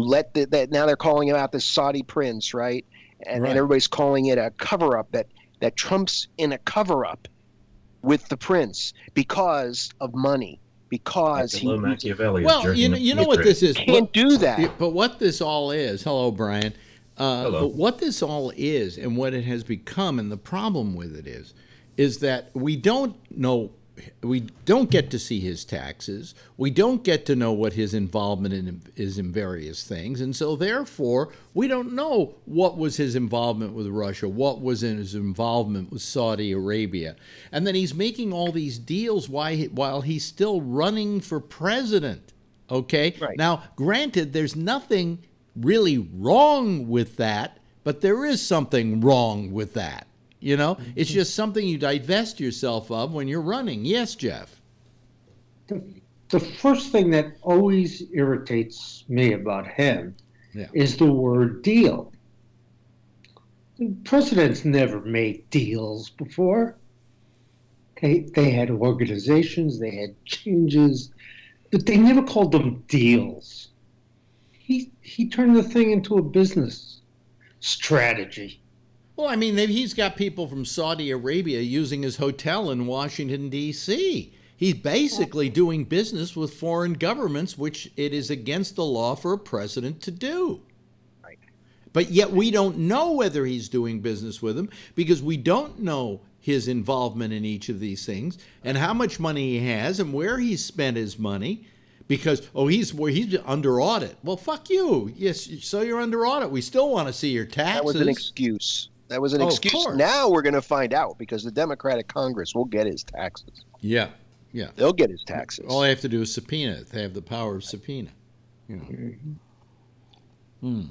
let that now they're calling him out the Saudi prince, right? And everybody's calling it a cover up. That Trump's in a cover up with the prince because of money. Because hello, Machiavelli. Well, you know what this is. Can't do that. But what this all is, hello, Brian. Hello. But what this all is, and what it has become, and the problem with it is that we don't get to see his taxes. We don't get to know what his involvement is in various things. And so, therefore, we don't know what was his involvement with Russia, what was his involvement with Saudi Arabia. And then he's making all these deals while he's still running for president. Okay? Right. Now, granted, there's nothing really wrong with that, but there is something wrong with that. It's just something you divest yourself of when you're running. Yes, Jeff? The first thing that always irritates me about him is the word deal. The presidents never made deals before. They had organizations, they had changes, but they never called them deals. He turned the thing into a business strategy. Well, I mean, he's got people from Saudi Arabia using his hotel in Washington, D.C. He's basically doing business with foreign governments, which it is against the law for a president to do. Right. But yet we don't know whether he's doing business with them because we don't know his involvement in each of these things and how much money he has and where he's spent his money. Because, he's under audit. Well, fuck you. Yes, so you're under audit. We still want to see your taxes. That was an excuse. Now we're going to find out because the Democratic Congress will get his taxes. Yeah. They'll get his taxes. All they have to do is subpoena it. They have the power of subpoena.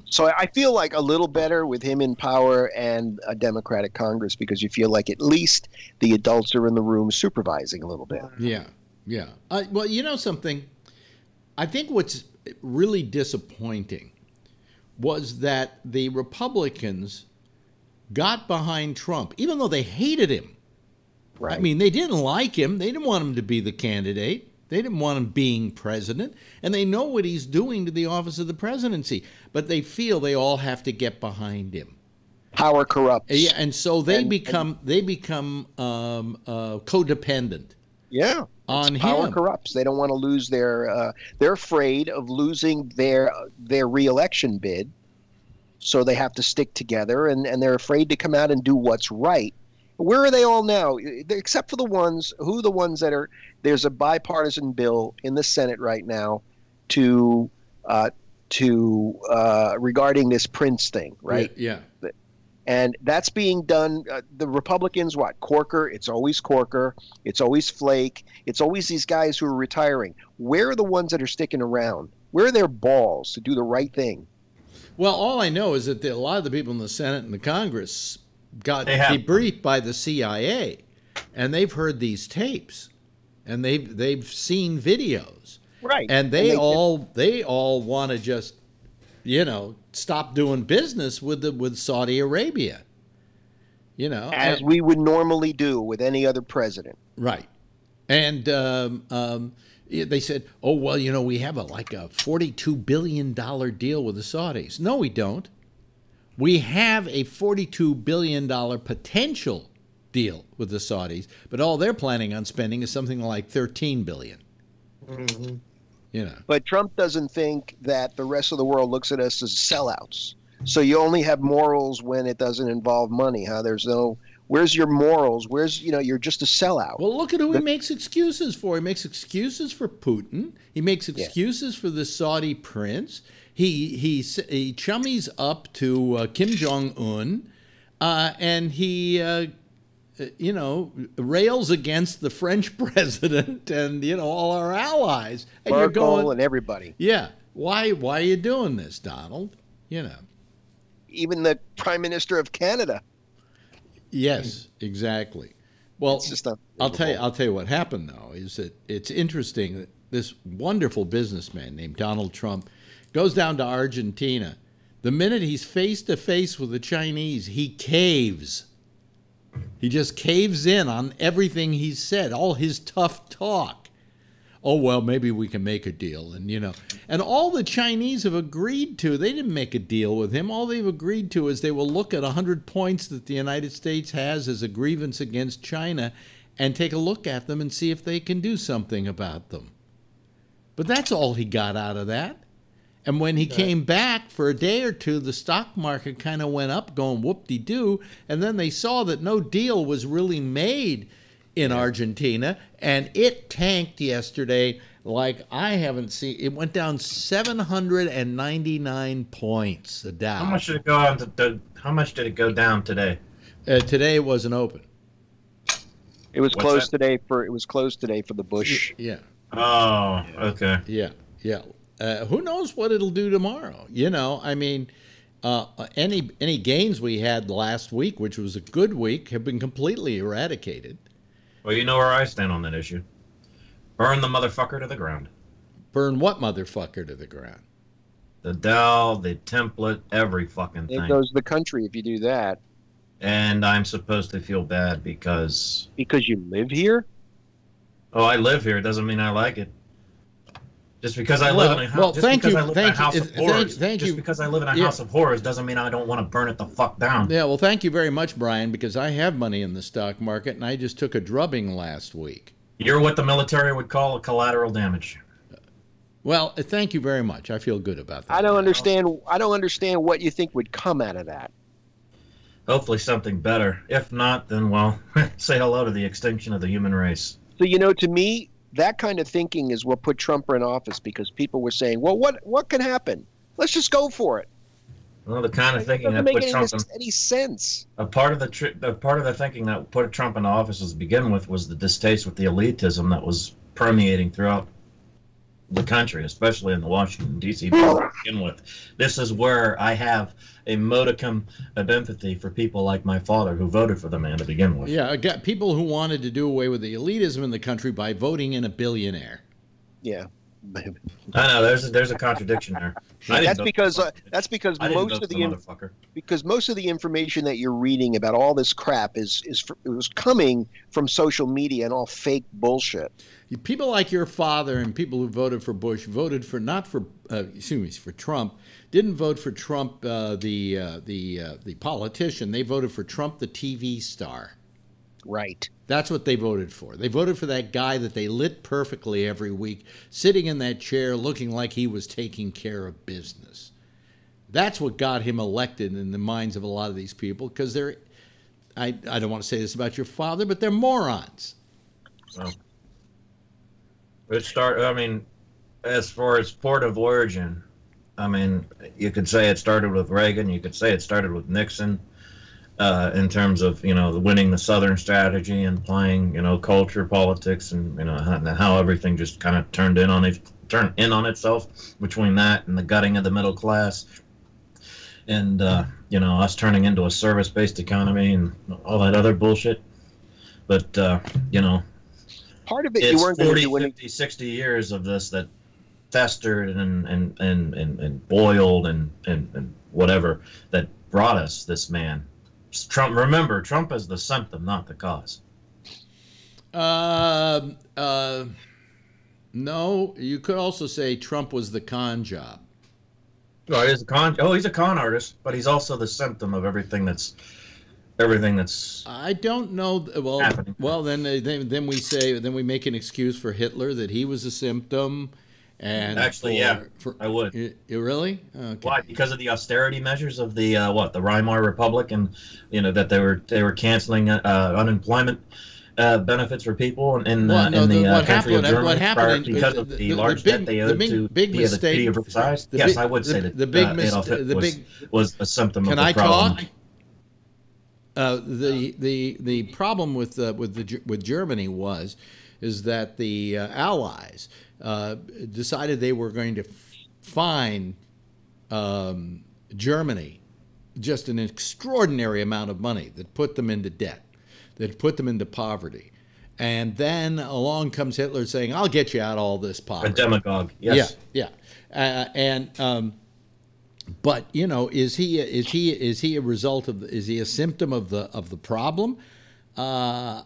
So I feel like a little better with him in power and a Democratic Congress because you feel like at least the adults are in the room supervising a little bit. Yeah. Well, you know something? I think what's really disappointing was that the Republicans got behind Trump, even though they hated him. Right. I mean, they didn't like him. They didn't want him to be the candidate. They didn't want him being president. And they know what he's doing to the office of the presidency. But they feel they all have to get behind him. Power corrupts. Yeah, and so they become codependent. Yeah. On power him. Corrupts. They don't want to lose their. They're afraid of losing their reelection bid, so they have to stick together, and they're afraid to come out and do what's right. Where are they all now? Except for the ones that are. There's a bipartisan bill in the Senate right now to regarding this Prince thing, right? Yeah. And that's being done. The Republicans, Corker? It's always Corker. It's always Flake. It's always these guys who are retiring. Where are the ones that are sticking around? Where are their balls to do the right thing? Well, all I know is that a lot of the people in the Senate and the Congress got debriefed by the CIA, and they've heard these tapes, and they've seen videos, right? And they all want to just, stop doing business with Saudi Arabia. As we would normally do with any other president. Right. And they said, we have a $42 billion deal with the Saudis. No, we don't. We have a $42 billion potential deal with the Saudis, but all they're planning on spending is something like $13 billion. Mm-hmm. But Trump doesn't think that the rest of the world looks at us as sellouts. So you only have morals when it doesn't involve money, huh? Where's your morals? You're just a sellout. Well, look at who he makes excuses for. He makes excuses for Putin. He makes excuses for the Saudi prince. He chummies up to Kim Jong-un, and he rails against the French president and all our allies. And Merkel you're going, and everybody. Yeah, why are you doing this, Donald? Even the Prime Minister of Canada. Yes, exactly. Well, I'll tell you what happened though is that it's interesting that this wonderful businessman named Donald Trump goes down to Argentina. The minute he's face to face with the Chinese, he caves. He just caves in on everything he's said, all his tough talk. Oh, well, maybe we can make a deal. And all the Chinese have agreed to, they didn't make a deal with him. All they've agreed to is they will look at 100 points that the United States has as a grievance against China and take a look at them and see if they can do something about them. But that's all he got out of that. And when he came back for a day or two, the stock market kind of went up going whoop-de-doo. And then they saw that no deal was really made in Argentina. And it tanked yesterday like I haven't seen. It went down 799 points, the Dow. How much did it go down today? Today it wasn't open. It was closed today for the Bush. Yeah. Oh, okay. Yeah. Who knows what it'll do tomorrow? Any gains we had last week, which was a good week, have been completely eradicated. Well, you know where I stand on that issue. Burn the motherfucker to the ground. Burn what motherfucker to the ground? The Dow, the template, every fucking thing. It goes the country if you do that. And I'm supposed to feel bad because... Because you live here? Oh, I live here. It doesn't mean I like it. Just because I live in a house. Well, Just because I live in a house of horrors. Just because I live in a house of horrors doesn't mean I don't want to burn it the fuck down. Yeah, well, thank you very much, Brian, because I have money in the stock market, and I just took a drubbing last week. You're what the military would call a collateral damage. Well, thank you very much. I feel good about that. I don't understand what you think would come out of that. Hopefully something better. If not, then, well, say hello to the extinction of the human race. So, to me, that kind of thinking is what put Trump in office, because people were saying, well, what can happen? Let's just go for it. Well, the kind of thinking that put Trump in any sense. A part of the thinking that put Trump in office to begin with was the distaste with the elitism that was permeating throughout the country, especially in the Washington, D.C. to begin with. This is where I have a modicum of empathy for people like my father who voted for the man to begin with. Yeah, I got people who wanted to do away with the elitism in the country by voting in a billionaire. Yeah. I know there's a contradiction there. That's because most of the information that you're reading about all this crap it was coming from social media and all fake bullshit. People like your father and people who voted for Bush voted for for Trump. Didn't vote for Trump, the politician. They voted for Trump, the TV star. Right. That's what they voted for. They voted for that guy that they lit perfectly every week, sitting in that chair looking like he was taking care of business. That's what got him elected in the minds of a lot of these people, because I don't want to say this about your father, but they're morons. Well, as far as port of origin, you could say it started with Reagan. You could say it started with Nixon. In terms of winning the Southern strategy and playing culture, politics, and how everything just kind of turned in on itself between that and the gutting of the middle class, and us turning into a service-based economy and all that other bullshit. But part of it, it's you weren't 40, 50, 60 years of this that festered and boiled and whatever that brought us this man. Trump. Remember, Trump is the symptom, not the cause. No, you could also say Trump was the con job. Well, he's a con artist, but he's also the symptom of everything that's. I don't know. Well, then we make an excuse for Hitler that he was a symptom. And actually, I would. You really? Okay. Why? Because of the austerity measures of the the Weimar Republic, and that they were canceling unemployment benefits for people in the country of Germany because of the large debt they owed to the Treaty of Versailles. Yes, I would say that Adolf Hitler was a symptom of the problem. Can I talk? The problem with Germany is that the Allies decided they were going to fine Germany just an extraordinary amount of money that put them into debt, that put them into poverty. And then along comes Hitler saying, I'll get you out of all this poverty. A demagogue, yes. Yeah. But is he a result of? Is he a symptom of the problem? It's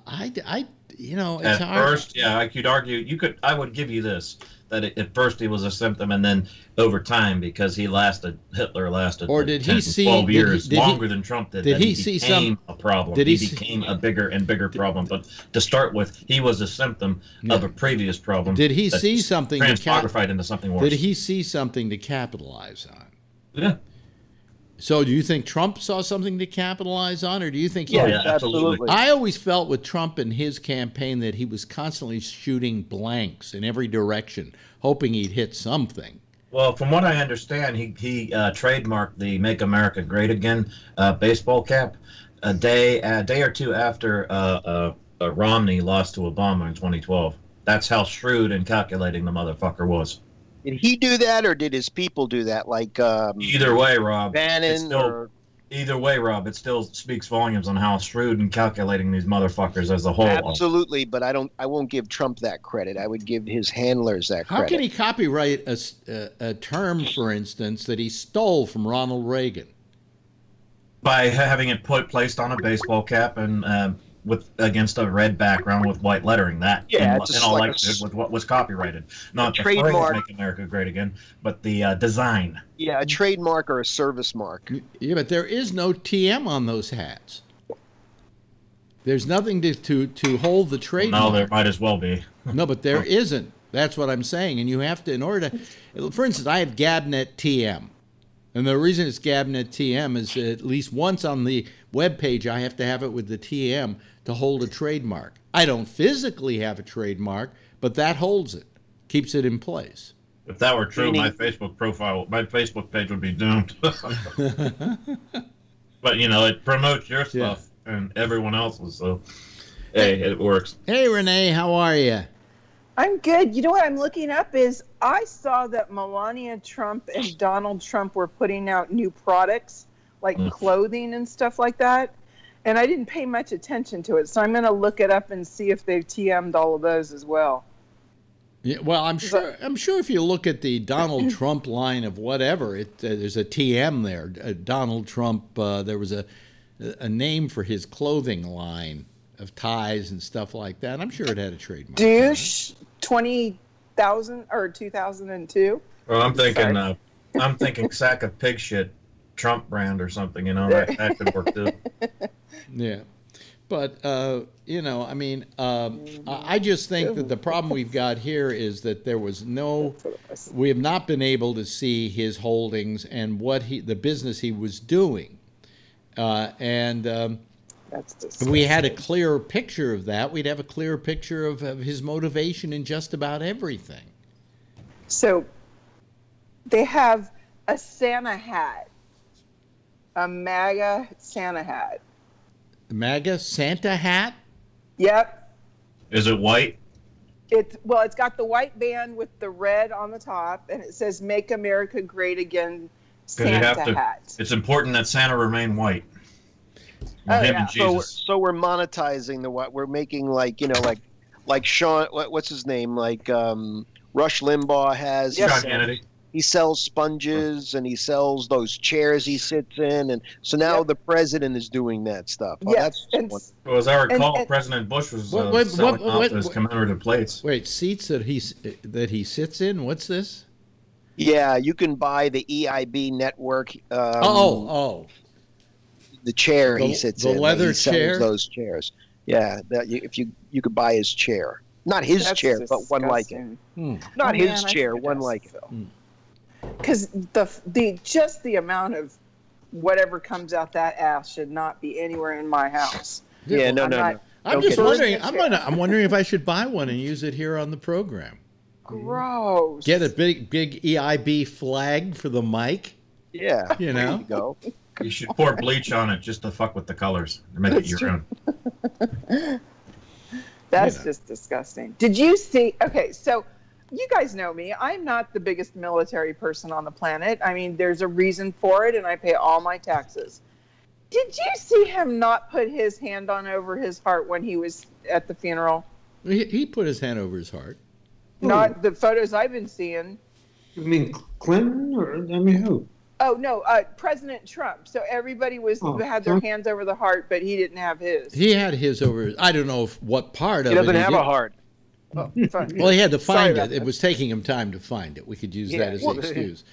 hard. First, I could argue. I would give you this, that at first he was a symptom, and then over time, because Hitler lasted or did 10, he see 12 years longer than Trump did. Did he see a problem? He became a bigger and bigger problem. But to start with, he was a symptom of a previous problem. Did he see something transmogrified into something worse? Did he see something to capitalize on? Yeah. So do you think Trump saw something to capitalize on, or do you think absolutely. I always felt with Trump and his campaign that he was constantly shooting blanks in every direction, hoping he'd hit something. Well, from what I understand, he trademarked the "Make America Great Again" baseball cap a day or two after Romney lost to Obama in 2012. That's how shrewd and calculating the motherfucker was. Did he do that, or did his people do that? Like either way, Rob. Bannon. Either way, Rob. It still speaks volumes on how shrewd and calculating these motherfuckers as a whole. Absolutely, but I won't give Trump that credit. I would give his handlers that credit. How can he copyright a term, for instance, that he stole from Ronald Reagan? By having it placed on a baseball cap and against a red background with white lettering. That in all likelihood with what was copyrighted, not the phrase "Make America Great Again," but the design. Yeah, a trademark or a service mark. Yeah, but there is no TM on those hats. There's nothing to hold the trademark. No, there might as well be. No, but there isn't. That's what I'm saying. And you have to, in order to, for instance, I have Gabnet TM. And the reason it's Gabnet TM is at least once on the web page, I have to have it with the TM to hold a trademark. I don't physically have a trademark, but that holds it, keeps it in place. If that were true, my Facebook page would be doomed. But, you know, it promotes your stuff and everyone else's, so, hey, it works. Hey, Renee, how are you? I'm good. You know what I'm looking up is I saw that Melania Trump and Donald Trump were putting out new products, like clothing and stuff like that, and I didn't pay much attention to it, so I'm going to look it up and see if they've TM'd all of those as well. Yeah, well, I'm sure if you look at the Donald Trump line of whatever, there's a TM there. Donald Trump, there was a name for his clothing line of ties and stuff like that. I'm sure it had a trademark. Douche 20,000 or 2002. Well, I'm thinking sack of pig shit, Trump brand or something. You know, that could work too. Yeah. But, you know, I mean, I just think that the problem we've got here is that there was we have not been able to see his holdings and the business he was doing. If we had a clearer picture of that, we'd have a clearer picture of his motivation in just about everything. So they have a Santa hat, a MAGA Santa hat. MAGA Santa hat? Yep. Is it white? It's got the white band with the red on the top, and it says "Make America Great Again." Santa hat. It's important that Santa remain white. So we're monetizing we're making like Sean, what's his name? Like Rush Limbaugh has. Sean Kennedy. He sells sponges and he sells those chairs he sits in, and so now the president is doing that stuff. Oh, yes. Well, as I recall, President Bush was selling off his commemorative plates. Wait, seats that he sits in? What's this? Yeah, you can buy the EIB network. The chair he sits in. The leather he sells chair. Those chairs. Yeah, if you could buy his chair, not his chair, but one like it. Not his chair, one like it. Because the amount of whatever comes out that ass should not be anywhere in my house. Yeah, no. I'm just wondering. I'm wondering if I should buy one and use it here on the program. Gross. Get a big EIB flag for the mic. Yeah, you know. There you go. You should pour bleach on it just to fuck with the colors and make it your own. That's just disgusting. Did you see? Okay, so you guys know me. I'm not the biggest military person on the planet. I mean, there's a reason for it, and I pay all my taxes. Did you see him not put his hand on over his heart when he was at the funeral? He put his hand over his heart. Not the photos I've been seeing. You mean Clinton or who? Oh no, President Trump. So everybody had their hands over the heart, but he didn't have his. He had his over. I don't know what part of it. He doesn't have a heart. Oh, well, he had to find it. It was taking him time to find it. We could use that as an excuse.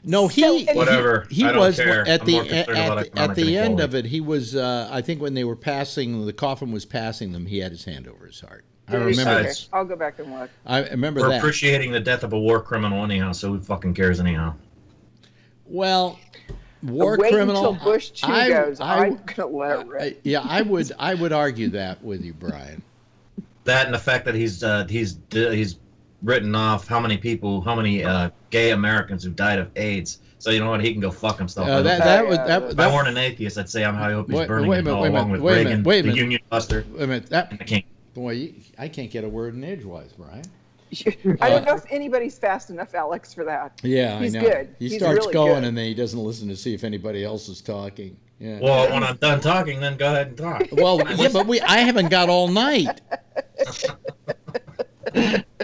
No, whatever. He I was don't care. at the end of it. He was. I think when they were passing, the coffin was passing them. He had his hand over his heart. I remember that. I'll go back and look. I remember We're that. appreciating the death of a war criminal anyhow, so who fucking cares anyhow? Well, war Wait criminal. Until Bush 2 goes. I'm gonna let it rip. Yeah, I would argue that with you, Brian. That and the fact that he's written off how many gay Americans who died of AIDS. So you know what? He can go fuck himself. If I weren't an atheist, I'd say I hope he's burning in hell along with Reagan, the Union Buster. Wait a minute. I can't. Boy, I can't get a word in edgewise, Brian. I don't know if anybody's fast enough, Alex, for that. Yeah, he's I know. Good. He he's starts really going good. and then he doesn't listen to see if anybody else is talking. Yeah. Well, when I'm done talking, then go ahead and talk. Well, yeah, but I haven't got all night.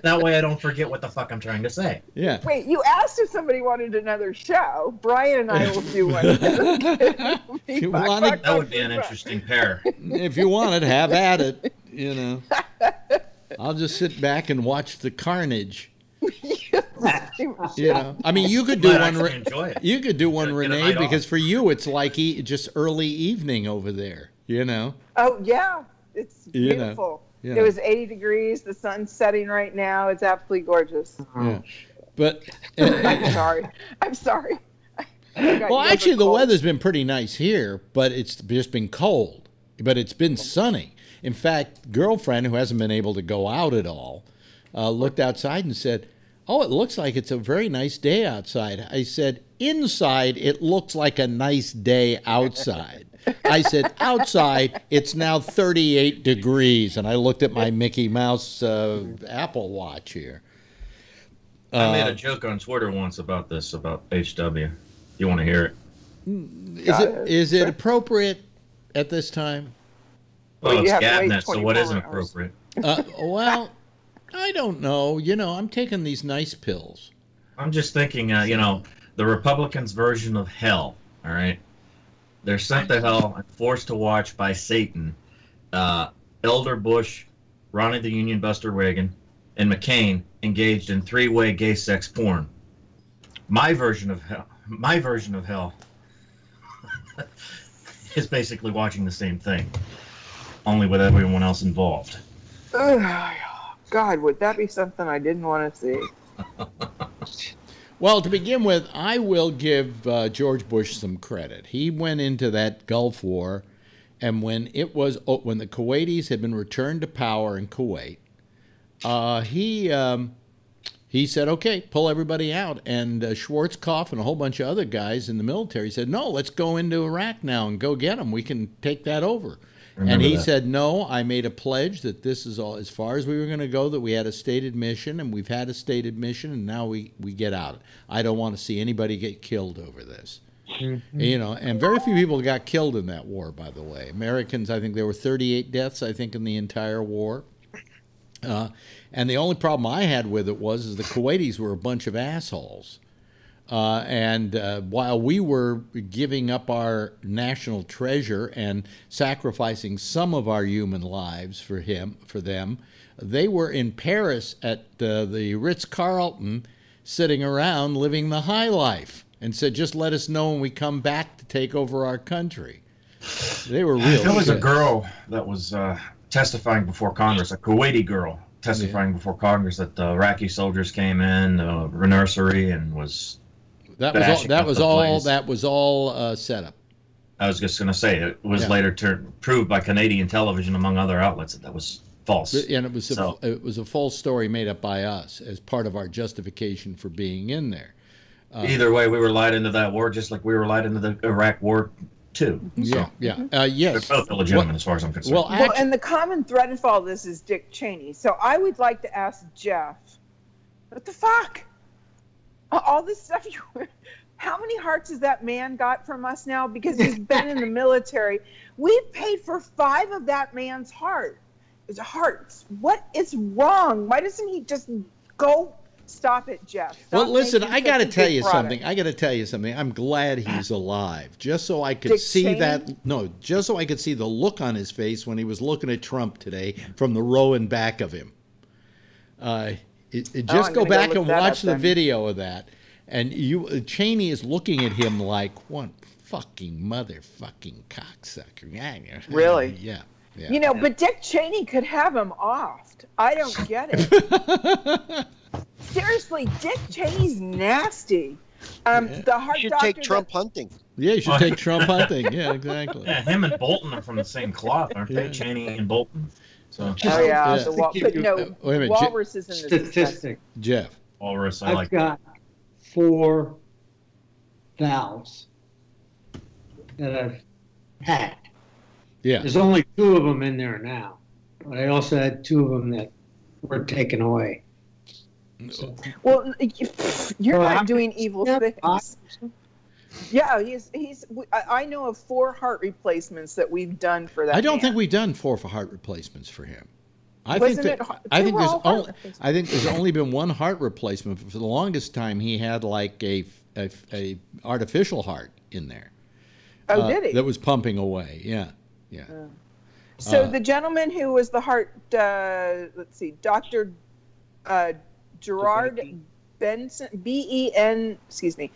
That way I don't forget what the fuck I'm trying to say. Yeah. Wait, you asked if somebody wanted another show. Brian and I will do one. That would be an interesting pair. If you want it, have at it. You know. I'll just sit back and watch the carnage. You know, I mean, you could do one. Enjoy it. You could do one, Renee, because for you it's like just early evening over there. You know. Oh yeah, it's beautiful. It was 80 degrees. The sun's setting right now. It's absolutely gorgeous. Yeah. But I'm sorry. Well, actually, the weather's been pretty nice here, but it's just been cold. But it's been sunny. In fact, girlfriend, who hasn't been able to go out at all, looked outside and said, "Oh, it looks like it's a very nice day outside." I said, "Inside, it looks like a nice day outside." I said, "Outside, it's now 38 degrees." And I looked at my Mickey Mouse Apple Watch here. I made a joke on Twitter once about this, about HW. You want to hear it? Is it appropriate at this time? Well, it's Gabnet, so what isn't appropriate? Well, I don't know. I'm taking these nice pills. I'm just thinking, the Republicans' version of hell, all right? They're sent to hell and forced to watch by Satan, Elder Bush, Ronnie the Union Buster Reagan, and McCain engaged in three-way gay sex porn. My version of hell is basically watching the same thing, only with everyone else involved. God, would that be something I didn't want to see? Well, to begin with, I will give George Bush some credit. He went into that Gulf War, and when the Kuwaitis had been returned to power in Kuwait, he said, "Okay, pull everybody out." And Schwarzkopf and a whole bunch of other guys in the military said, "No, let's go into Iraq now and go get them. We can take that over." And he said, "No, I made a pledge that this is all as far as we were going to go, that we had a stated mission, and we've had a stated mission, and now we get out. I don't want to see anybody get killed over this." And very few people got killed in that war, by the way. Americans, I think there were 38 deaths, in the entire war. And the only problem I had with it was the Kuwaitis were a bunch of assholes. And while we were giving up our national treasure and sacrificing some of our human lives for them, they were in Paris at the Ritz-Carlton sitting around living the high life and said, "Just let us know when we come back to take over our country." They were real. There was a girl that was testifying before Congress, a Kuwaiti girl testifying before Congress that the Iraqi soldiers came in, nursery, and was that was all set up. I was just going to say it was later proved by Canadian television, among other outlets, that was false. And it was a false story made up by us as part of our justification for being in there. Either way, we were lied into that war, just like we were lied into the Iraq war too. Yes. They're both illegitimate as far as I'm concerned. Well, and the common thread of all this is Dick Cheney. So I would like to ask Jeff, what the fuck? All this stuff, how many hearts has that man got from us now? Because he's been in the military. We've paid for 5 of that man's hearts. What is wrong? Why doesn't he just go? Stop it, Jeff. Well, listen, I got to tell you something. I'm glad he's alive. Just so I could see just so I could see the look on his face when he was looking at Trump today from the row in back of him. Just go back and watch the video of that. And Cheney is looking at him like, "One fucking motherfucking cocksucker." Really? Yeah. But Dick Cheney could have him offed. I don't get it. Seriously, Dick Cheney's nasty. The heart you should doctor take Trump hunting. Yeah, you should take Trump hunting. Yeah, exactly. Yeah, him and Bolton are from the same cloth, aren't they? Cheney and Bolton. So. But no, wait a minute, Walrus is in the statistic. Jeff. Walrus, I've got 4 valves that I've had. Yeah. There's only 2 of them in there now, but I also had 2 of them that were taken away. So. Well, you're not doing evil things. Yeah, he's. I know of 4 heart replacements that we've done for that. I don't man. think we've done 4 heart replacements for him. I think there's only been 1 heart replacement. For the longest time, he had like a artificial heart in there. Oh, did he? That was pumping away. Yeah. So the gentleman who was the heart, Dr. Gerard Benson, BERENSON,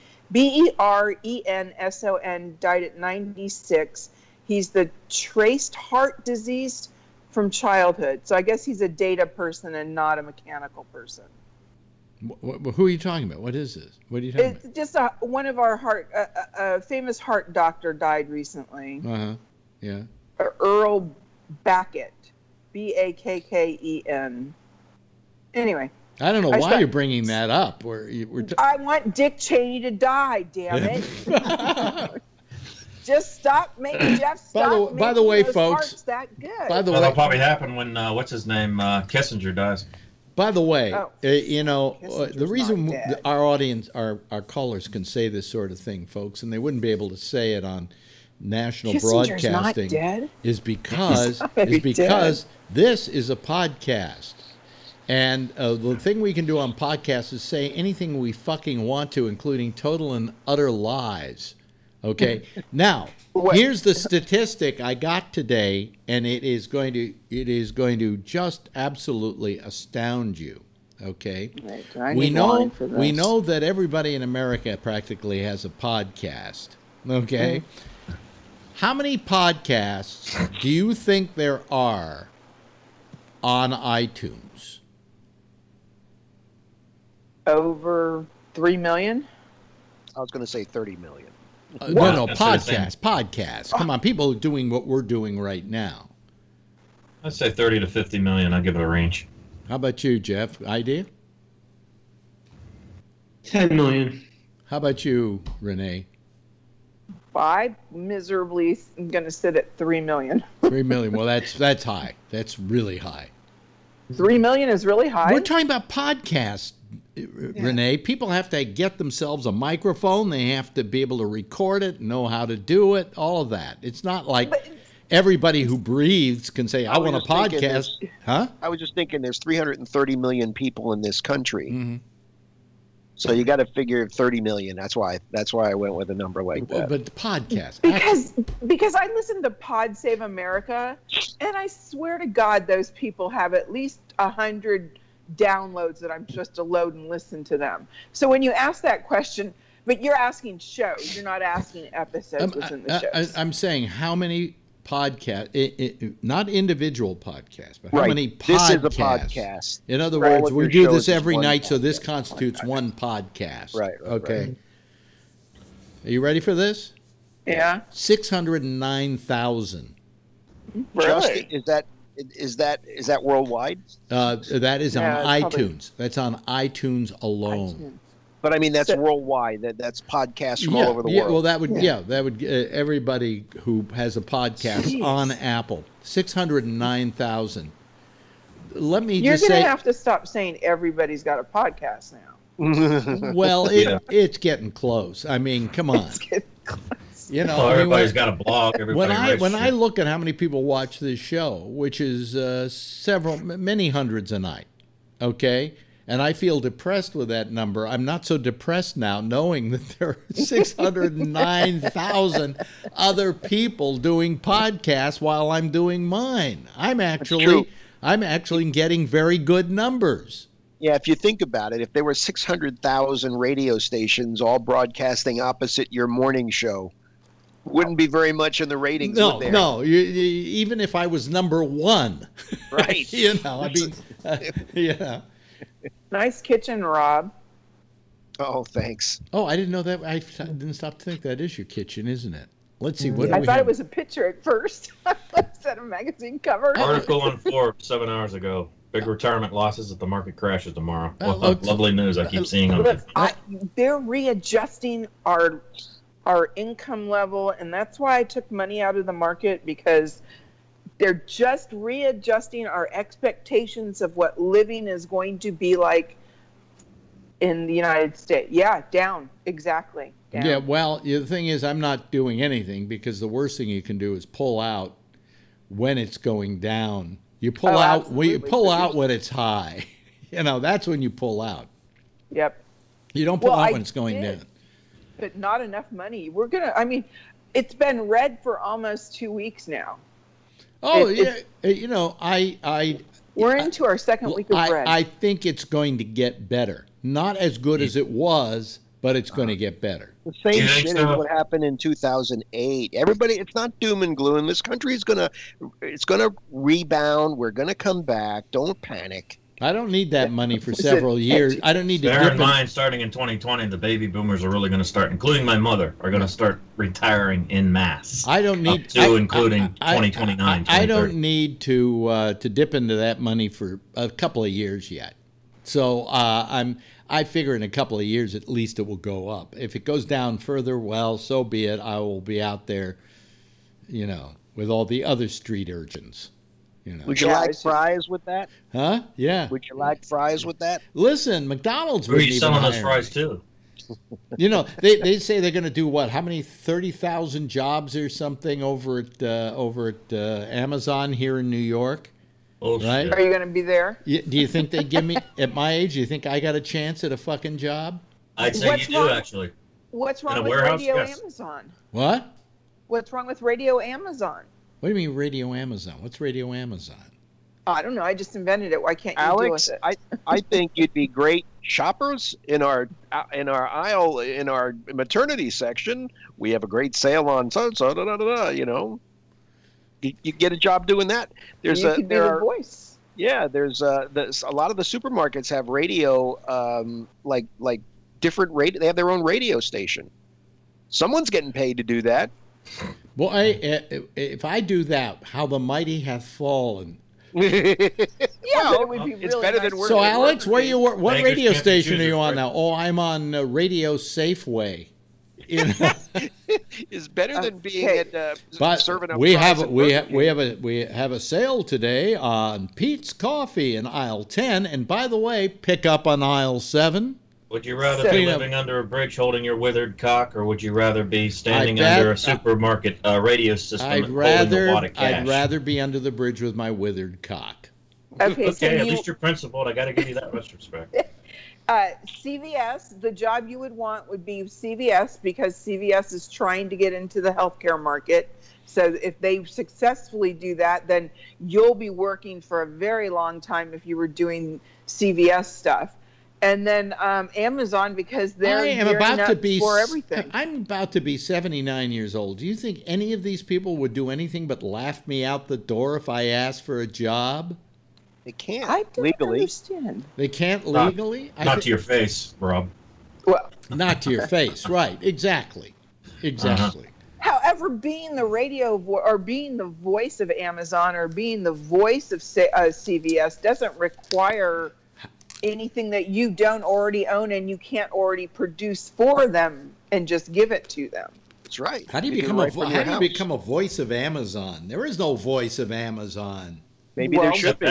died at 96. He's the traced heart disease from childhood. So I guess he's a data person and not a mechanical person. Who are you talking about? What is this? What are you talking It's just one of our a famous heart doctor died recently. Yeah. Earl Backett, Bakken. Anyway. I don't know why you're bringing that up. I want Dick Cheney to die, damn it. Just stop making Jeff stop by the way, those folks, hearts that good. By the way, that'll probably happen when what's his name, Kissinger dies. By the way, the reason our audience, our callers can say this sort of thing, folks, and they wouldn't be able to say it on national Kissinger's broadcasting, not dead? is because this is a podcast. And the thing we can do on podcasts is say anything we fucking want to, including total and utter lies. Okay. Now, here's the statistic I got today, and it is going to just absolutely astound you. Okay. Right, we know that everybody in America practically has a podcast. Okay. How many podcasts do you think there are on iTunes? Over 3 million? I was going to say 30 million. No, podcasts. Come on, people are doing what we're doing right now. I'd say 30 to 50 million. I'll give it a range. How about you, Jeff? Idea? 10 million. How about you, Renee? I miserably am going to sit at 3 million. 3 million. Well, that's high. That's really high. 3 million is really high. We're talking about podcasts, Renee. People have to get themselves a microphone. They have to be able to record it, know how to do it, all of that. It's not like everybody who breathes can say, I want a podcast. Huh? I was just thinking there's 330 million people in this country. Mm-hmm. So you got to figure 30 million. That's why I went with a number like that. But the podcast. Because I listen to Pod Save America, and I swear to God, those people have at least 100 downloads that I'm just to load and listen to them. So when you ask that question, but you're asking shows, you're not asking episodes within the shows. I'm saying how many podcasts, not individual podcasts, but how many podcasts? This is a podcast. In other words, we do this every night, so this constitutes one podcast. Right. Okay. Right. Are you ready for this? Yeah. 609,000. Really? Is that worldwide? That is on iTunes. Probably. That's on iTunes alone. But I mean, that's worldwide. That's podcasts from all over the world. Well, that would everybody who has a podcast on Apple. 609,000. Let me You're just say, going to have to stop saying everybody's got a podcast now. Well, it's getting close. I mean, come on. It's getting close. You know, everybody's got a blog. When I look at how many people watch this show, which is many hundreds a night, okay, and I feel depressed with that number. I'm not so depressed now, knowing that there are 609,000 other people doing podcasts while I'm doing mine. I'm actually getting very good numbers. Yeah, if you think about it, if there were 600,000 radio stations all broadcasting opposite your morning show, wouldn't be very much in the ratings. No. Even if I was number one, right? I mean, yeah. Nice kitchen, Rob. Oh, thanks. Oh, I didn't know that. I didn't stop to think that is your kitchen, isn't it? Let's see. What I thought it was a picture at first. Instead of a magazine cover. Article on Forbes 7 hours ago. Big retirement losses if the market crashes tomorrow. Lovely news I keep seeing on it. They're readjusting our income level, and that's why I took money out of the market, because they're just readjusting our expectations of what living is going to be like in the United States. Yeah, down. Exactly. Down. Yeah, well, the thing is, I'm not doing anything, because the worst thing you can do is pull out when it's going down. You pull out when it's high. That's when you pull out. Yep. You don't pull out when it's going down. But not enough money. It's been red for almost 2 weeks now. Oh, we're into our second week of red. I think it's going to get better. Not as good as it was, but it's going to get better. The same shit is what happened in 2008. Everybody, it's not doom and gloom. This country is gonna rebound. We're gonna come back. Don't panic. I don't need that money for several years. I don't need to. Bear in mind, starting in 2020, the baby boomers are really going to start, including my mother, are going to start retiring in mass. I don't need up to including 2029. I don't need to dip into that money for a couple of years yet. So I figure in a couple of years at least it will go up. If it goes down further, well, so be it. I will be out there, with all the other street urchins. Would you like fries with that? Huh? Yeah. Would you like fries with that? Listen, McDonald's would even selling those fries too. They say they're going to do what? How many 30,000 jobs or something over at Amazon here in New York? Oh, right? Are you going to be there? Do you think they give me at my age? Do you think I got a chance at a fucking job? I'd say you do actually. What's wrong with Radio Amazon? What? What's wrong with Radio Amazon? What do you mean Radio Amazon? What's Radio Amazon? I don't know. I just invented it. Why can't you Alex, do it? I think you'd be great shoppers in our aisle in our maternity section. We have a great sale on You get a job doing that. You could be the voice. Yeah, there's a lot of the supermarkets have radio, like different radio. They have their own radio station. Someone's getting paid to do that. Well, if I do that, how the mighty hath fallen. But it would be it's really better than working. So, Alex, what radio station are you on now? Oh, I'm on Radio Safeway. Is better than being at serving up. We have a sale today on Pete's Coffee in aisle 10, and by the way, pick up on aisle 7. Would you rather be living under a bridge holding your withered cock, or would you rather be standing under a supermarket radio system holding a wad of cash? I'd rather be under the bridge with my withered cock. Okay, at least you're principled. I got to give you that much respect. CVS, the job you would want would be CVS, because CVS is trying to get into the healthcare market. So if they successfully do that, then you'll be working for a very long time if you were doing CVS stuff. And then Amazon, because they're for everything. I'm about to be 79 years old. Do you think any of these people would do anything but laugh me out the door if I asked for a job? They can't I don't legally. Understand. They can't legally? Not to your face, Rob. Well, not to your face, right? Exactly. However, being the radio or being the voice of Amazon or being the voice of CVS doesn't require anything that you don't already own and you can't already produce for them and just give it to them. That's right. How do you become a voice of Amazon? There is no voice of Amazon. Maybe there should be.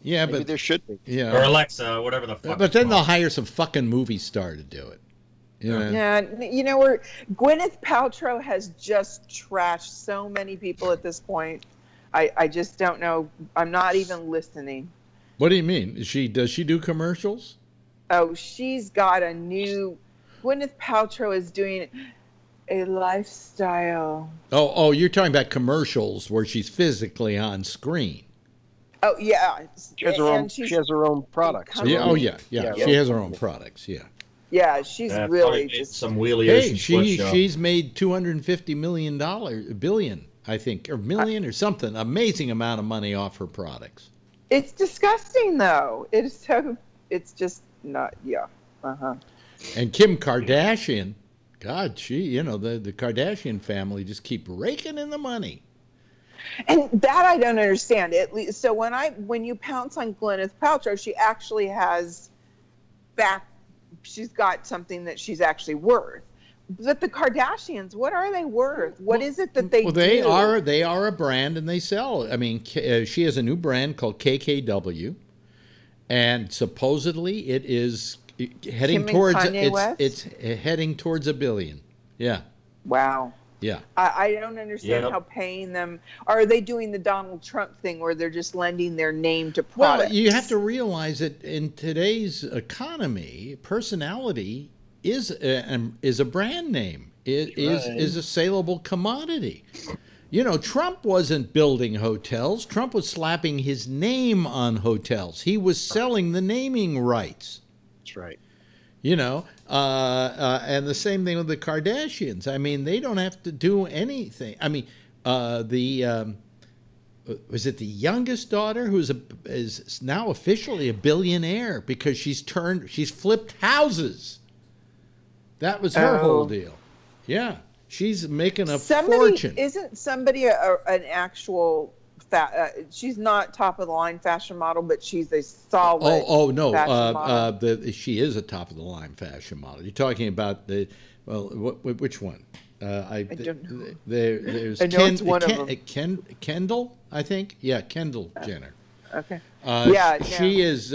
Yeah, Maybe there should be. Yeah. Or Alexa, whatever the fuck. But then they'll hire some fucking movie star to do it. Yeah, Gwyneth Paltrow has just trashed so many people at this point. I just don't know. I'm not even listening. What do you mean? Does she do commercials? Oh, she's got a new. Gwyneth Paltrow is doing a lifestyle. Oh, you're talking about commercials where she's physically on screen. Oh yeah, she has her own products. Yeah, she has her own products. Yeah. Yeah, she's really just some wheelies. Hey, she's made $250 billion, I think, or million or something. Amazing amount of money off her products. It's disgusting, though. It's just not. Yeah. And Kim Kardashian, God, the Kardashian family just keep raking in the money. And that I don't understand. At least, so when you pounce on Gwyneth Paltrow, she actually has she's got something that she's actually worth. But the Kardashians, what are they worth? What is it that they do? Well, they are a brand and they sell. I mean, she has a new brand called KKW, and supposedly it is heading towards it's heading towards $1 billion. Yeah. Wow. Yeah. I don't understand how paying them. Are they doing the Donald Trump thing where they're just lending their name to products? Well, you have to realize that in today's economy, personality is a brand name. It is a saleable commodity. Trump wasn't building hotels. Trump was slapping his name on hotels. He was selling the naming rights. That's right. You know, and the same thing with the Kardashians. I mean, they don't have to do anything. I mean, was it the youngest daughter is now officially a billionaire because she's flipped houses. That was her whole deal. Yeah, she's making a fortune. Isn't somebody an actual? She's not top of the line fashion model, but she's a solid. Oh no, fashion model. She is a top of the line fashion model. You're talking about which one? I don't know. There's I know it's one of them. Kendall, I think. Yeah, Kendall Jenner. Okay. She is.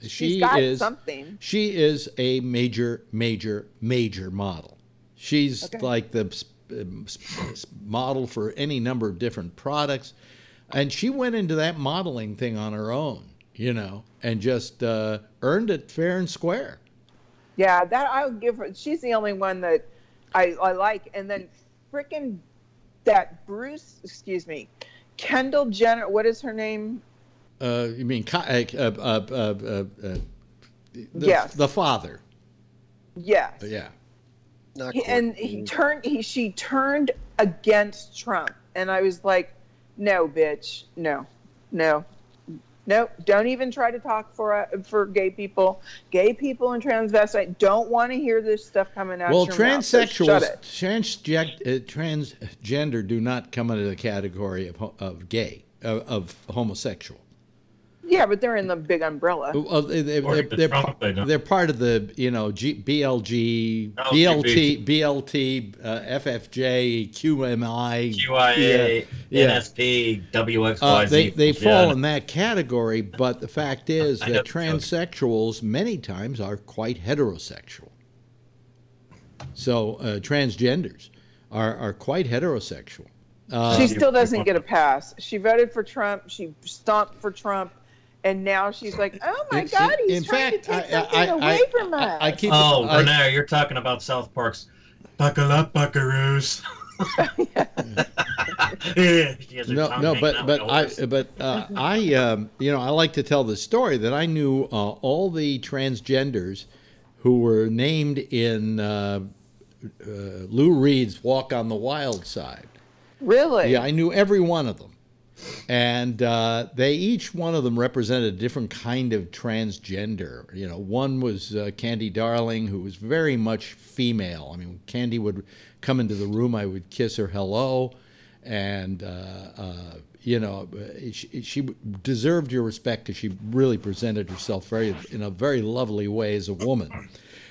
She is something. She is a major model. She's like the model for any number of different products. And she went into that modeling thing on her own, you know, and just earned it fair and square. Yeah, that I'll give her. She's the only one that I like. And then frickin' that Kendall Jenner. What is her name? You mean yes, the father? Yes. Yeah. She turned against Trump, and I was like, no, bitch, no, don't even try to talk for gay people. Gay people and transvestite don't want to hear this stuff coming out. Well, your transsexuals, mouth, so transgender do not come into the category of gay, of homosexual. Yeah, but they're in the big umbrella. They're part of the, you know, BLT, FFJ, QMI, QIA, NSP, WXYZ. They fall in that category, but the fact is that transsexuals many times are quite heterosexual. So transgenders are quite heterosexual. She still doesn't get a pass. She voted for Trump. She stomped for Trump. And now she's like, oh, my God, he's trying to take something away from us. Renee, you're talking about South Park's Buckle Up, Buckaroos. I like to tell the story that I knew all the transgenders who were named in Lou Reed's Walk on the Wild Side. Really? Yeah, I knew every one of them. And they each one of them represented a different kind of transgender. You know, one was Candy Darling, who was very much female. I mean, when Candy would come into the room, I would kiss her hello, and you know, she deserved your respect because she really presented herself in a very lovely way as a woman.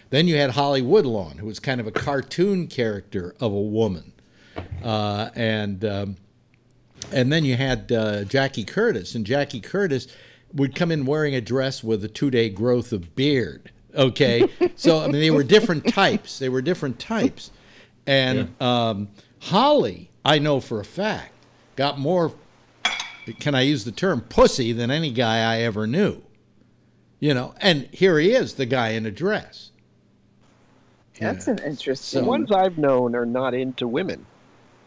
Then you had Holly Woodlawn, who was kind of a cartoon character of a woman, and then you had Jackie Curtis, and Jackie Curtis would come in wearing a dress with a 2-day growth of beard. Okay, so I mean they were different types. And Holly, I know for a fact, got more. Can I use the term pussy than any guy I ever knew? You know, and here he is, the guy in a dress. That's an interesting. The ones I've known are not into women.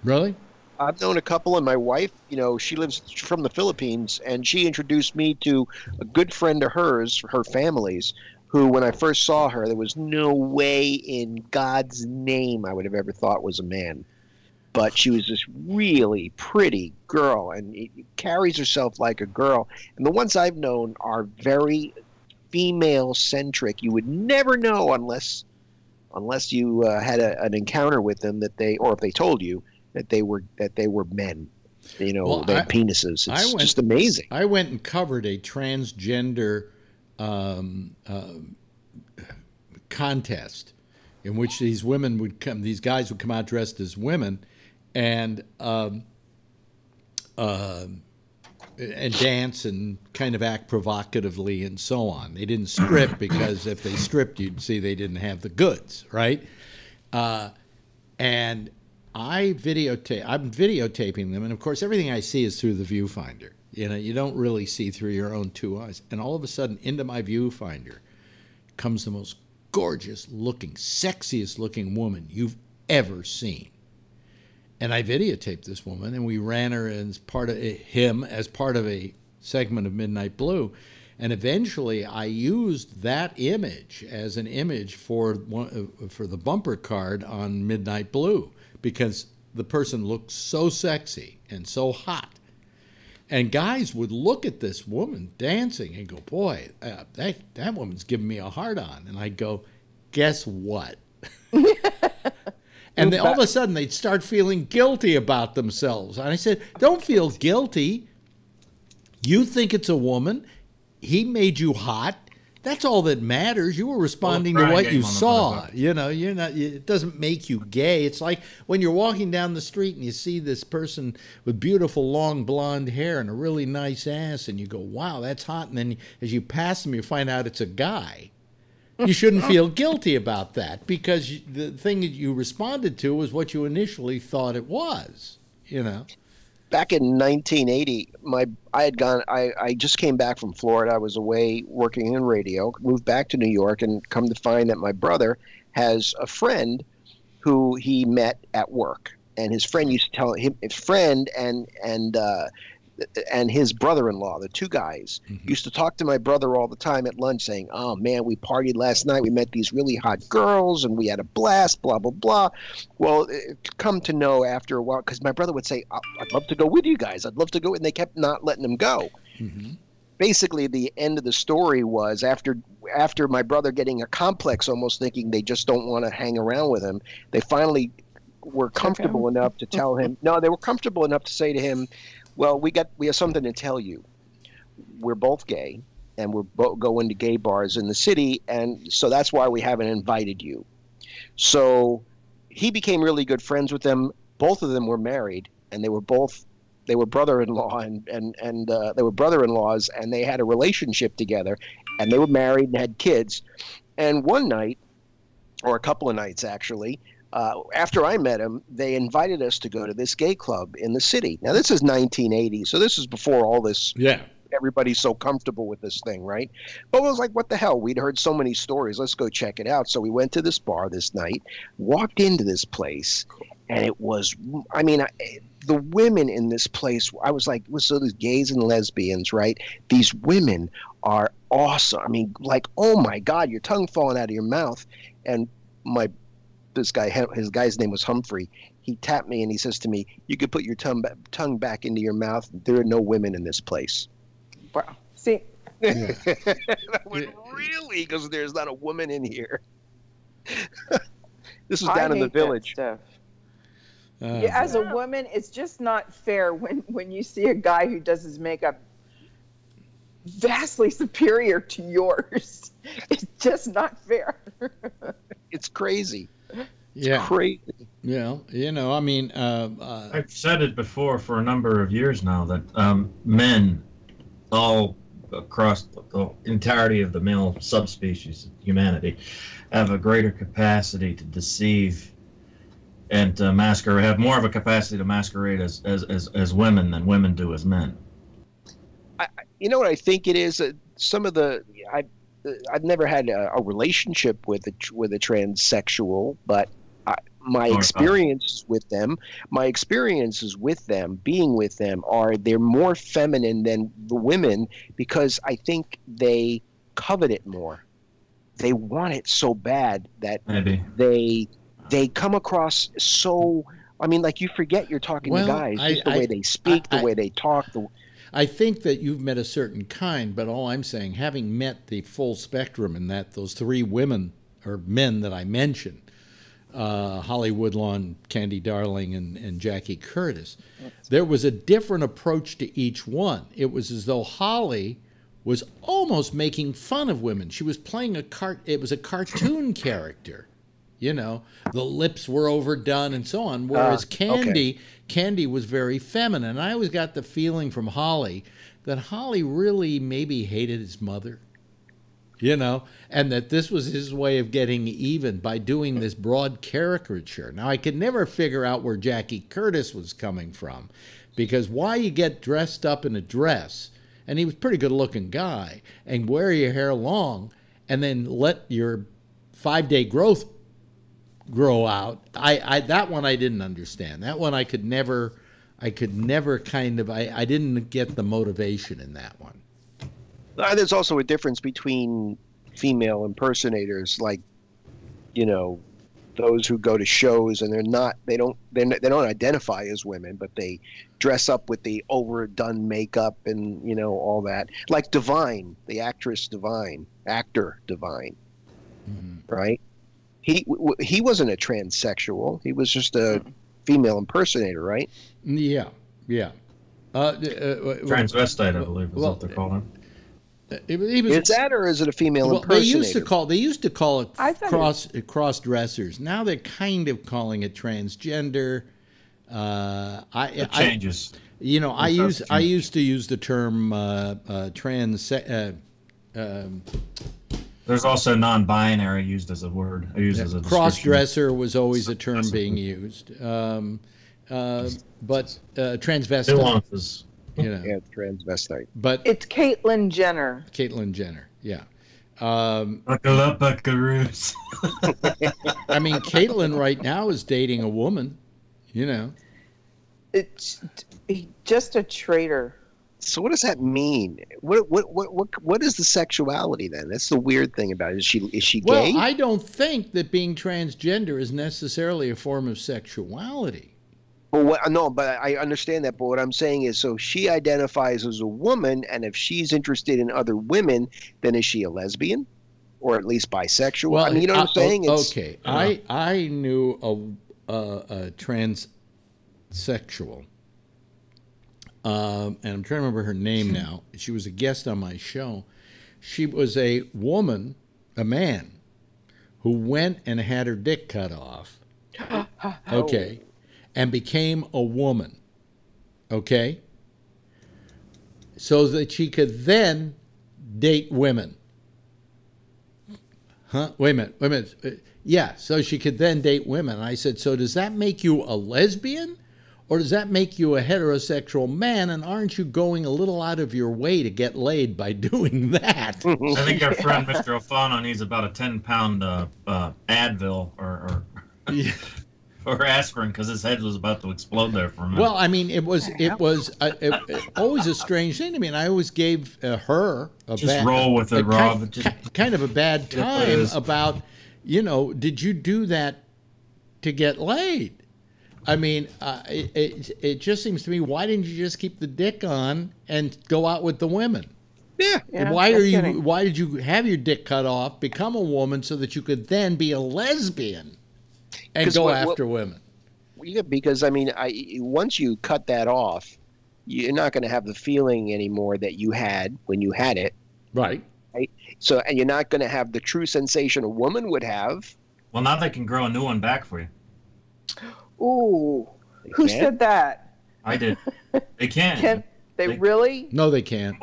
Really? I've known a couple, and my wife, you know, she lives from the Philippines, and she introduced me to a good friend of hers, her family's, who, when I first saw her, there was no way in God's name I would have ever thought was a man. But she was this really pretty girl, and carries herself like a girl. And the ones I've known are very female-centric. You would never know unless you had an encounter with them or if they told you that they were men, you know, well, they had penises. It's just amazing. I went and covered a transgender contest in which these guys would come out dressed as women and dance and kind of act provocatively and so on. They didn't strip because if they stripped, you'd see they didn't have the goods, right? And I'm videotaping them, and of course everything I see is through the viewfinder. You know, you don't really see through your own two eyes. And all of a sudden, into my viewfinder comes the most gorgeous looking, sexiest looking woman you've ever seen. And I videotaped this woman, and we ran her as part of a segment of Midnight Blue. And eventually I used that image as an image for the bumper card on Midnight Blue, because the person looked so sexy and so hot. And guys would look at this woman dancing and go, boy, that woman's giving me a hard on. And I'd go, guess what? And then all of a sudden they'd start feeling guilty about themselves. And I said, don't feel guilty. You think it's a woman. He made you hot. That's all that matters. You were responding to what you saw. You know, you're not. It doesn't make you gay. It's like when you're walking down the street and you see this person with beautiful long blonde hair and a really nice ass, and you go, "Wow, that's hot." And then as you pass them, you find out it's a guy. You shouldn't feel guilty about that, because the thing that you responded to was what you initially thought it was. You know. Back in 1980, I just came back from Florida. I was away working in radio, moved back to New York, and come to find that my brother has a friend who he met at work. And his friend used to tell him, his friend and his brother-in-law, the two guys, used to talk to my brother all the time at lunch saying, oh, man, we partied last night. We met these really hot girls, and we had a blast, blah, blah, blah. Well, come to know after a while, because my brother would say, I'd love to go with you guys. I'd love to go. And they kept not letting him go. Basically, the end of the story was after my brother getting a complex, almost thinking they just don't want to hang around with him, they finally were comfortable enough to tell him. No, they were comfortable enough to say to him, well, we have something to tell you. We're both gay, and we're both going to gay bars in the city, and so that's why we haven't invited you. So he became really good friends with them. Both of them were married, and they were brother-in-law, and they were brother-in-laws, and they had a relationship together, and they were married and had kids. And one night, or a couple of nights actually, after I met him, they invited us to go to this gay club in the city. Now, this is 1980, so this is before all this. Yeah. Everybody's so comfortable with this thing, right? But it was like, what the hell? We'd heard so many stories. Let's go check it out. So we went to this bar this night, walked into this place, and it was, I mean, the women in this place, I was like, so these gays and lesbians, right? These women are awesome. I mean, like, oh my God, your tongue falling out of your mouth. And his guy's name was Humphrey. He tapped me and he says to me, you could put your tongue back into your mouth. There are no women in this place. Wow. See? Yeah. I went, really? Because there's not a woman in here. This was down in the village. Yeah, as a woman, it's just not fair when you see a guy who does his makeup vastly superior to yours. It's just not fair. It's crazy. Yeah. Crazy. Yeah, you know, I mean, I've said it before for a number of years now that men, all across the entirety of the male subspecies of humanity, have a greater capacity to deceive and to masquerade, have more of a capacity to masquerade as women than women do as men. You know what I think it is? Some of the I've never had a relationship with a transsexual, but my experiences with them, being with them, they're more feminine than the women, because I think they covet it more. They want it so bad that they come across so. I mean, like, you forget you're talking to guys. Just the way they speak, the way they talk. I think that you've met a certain kind, but all I'm saying, having met the full spectrum in that those three women or men that I mentioned, Holly Woodlawn, Candy Darling, and Jackie Curtis, there was a different approach to each one. It was as though Holly was almost making fun of women. She was playing it was a cartoon character. You know, the lips were overdone and so on. Whereas Candy was very feminine. I always got the feeling from Holly that Holly really maybe hated his mother, you know, and that this was his way of getting even by doing this broad caricature. Now, I could never figure out where Jackie Curtis was coming from, because why you get dressed up in a dress, and he was a pretty good-looking guy, and wear your hair long, and then let your 5-day growth grow out. That one I didn't understand. That one I could never kind of, I didn't get the motivation in that one. There's also a difference between female impersonators, like, those who go to shows and they don't identify as women, but they dress up with the overdone makeup and all that. Like Divine, the actor Divine, right? He wasn't a transsexual. He was just a female impersonator, right? Yeah. Transvestite, I believe, is what they're calling. Is that, or is it a female impersonator? They used to call it cross dressers. Now they're kind of calling it transgender. It changes. I used to use the term trans. There's also non-binary used as a word. Used as a cross-dresser was always a term being used. But transvestite. Nuances. Yeah, transvestite. But it's Caitlyn Jenner. Yeah. Buckle up, buckaroos. I mean, Caitlyn right now is dating a woman. It's just a traitor. So what does that mean? What is the sexuality then? That's the weird thing about it. Is she gay? Well, I don't think that being transgender is necessarily a form of sexuality. Well, no, but I understand that. But what I'm saying is, so she identifies as a woman, and if she's interested in other women, then is she a lesbian, or at least bisexual? Well, I mean, you know what I'm saying? Okay, I knew a transsexual, and I'm trying to remember her name now. She was a guest on my show. She was a woman, a man, who went and had her dick cut off. Okay. And became a woman, okay? So that she could then date women. Huh? Wait a minute. Yeah, so she could then date women. And I said, so does that make you a lesbian? Or does that make you a heterosexual man? And aren't you going a little out of your way to get laid by doing that? I think our friend Mr. O'Fano needs about a 10-pound Advil or aspirin, because his head was about to explode there for a minute. Well, I mean, it was always a strange thing to me, and I always gave her roll with it, Rob. Kind of a bad time about, did you do that to get laid? I mean, it just seems to me, why didn't you just keep the dick on and go out with the women? Yeah. Why did you have your dick cut off, become a woman, so that you could then be a lesbian? And go after women. Yeah, because I mean, once you cut that off, you're not going to have the feeling anymore that you had when you had it. Right. So, and you're not going to have the true sensation a woman would have. Well, now they can grow a new one back for you. Ooh, who said that? I did. They can. Can they really? No, they can't.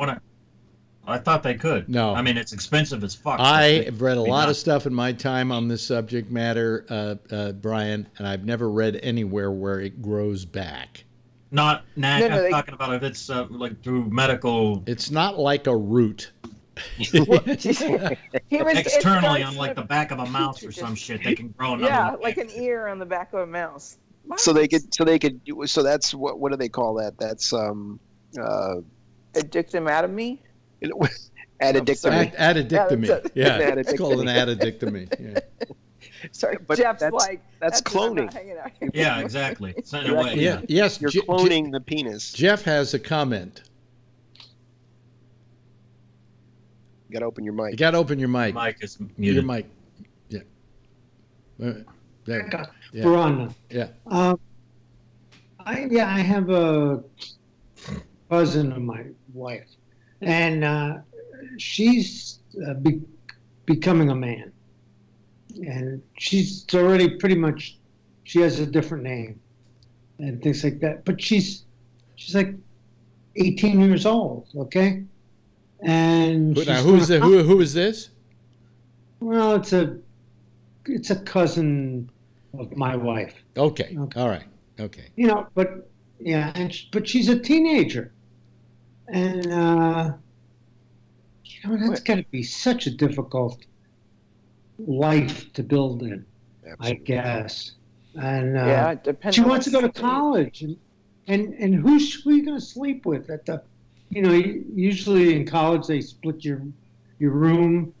I thought they could. No. I mean, it's expensive as fuck. I've read a lot of stuff in my time on this subject matter, Brian, and I've never read anywhere where it grows back. I'm talking about if it's like through medical. It's not like a root. Externally, on like the back of a mouse or some shit, they can grow another. Yeah, like an ear on the back of a mouse. So that's what do they call that? That's addictomy. Addictomy. Yeah, it's called an addictomy. Yeah. Sorry, but Jeff's that's cloning. Yeah, exactly. So in a way, Yes, you're cloning the penis. Jeff has a comment. You got to open your mic. You got to open your mic. Mic is muted. Your mic. Yeah. There. We're on. Yeah. I have a cousin of my wife, and she's becoming a man, and she's already pretty much. She has a different name, and things like that. But she's like 18 years old. Okay. And who is this? Well, it's a cousin of my wife. Okay. All right. Okay. But but she's a teenager, and that's got to be such a difficult life to build in. Absolutely. I guess. And it depends. She wants to go to college, and who are you going to sleep with at the You know, usually in college they split your room.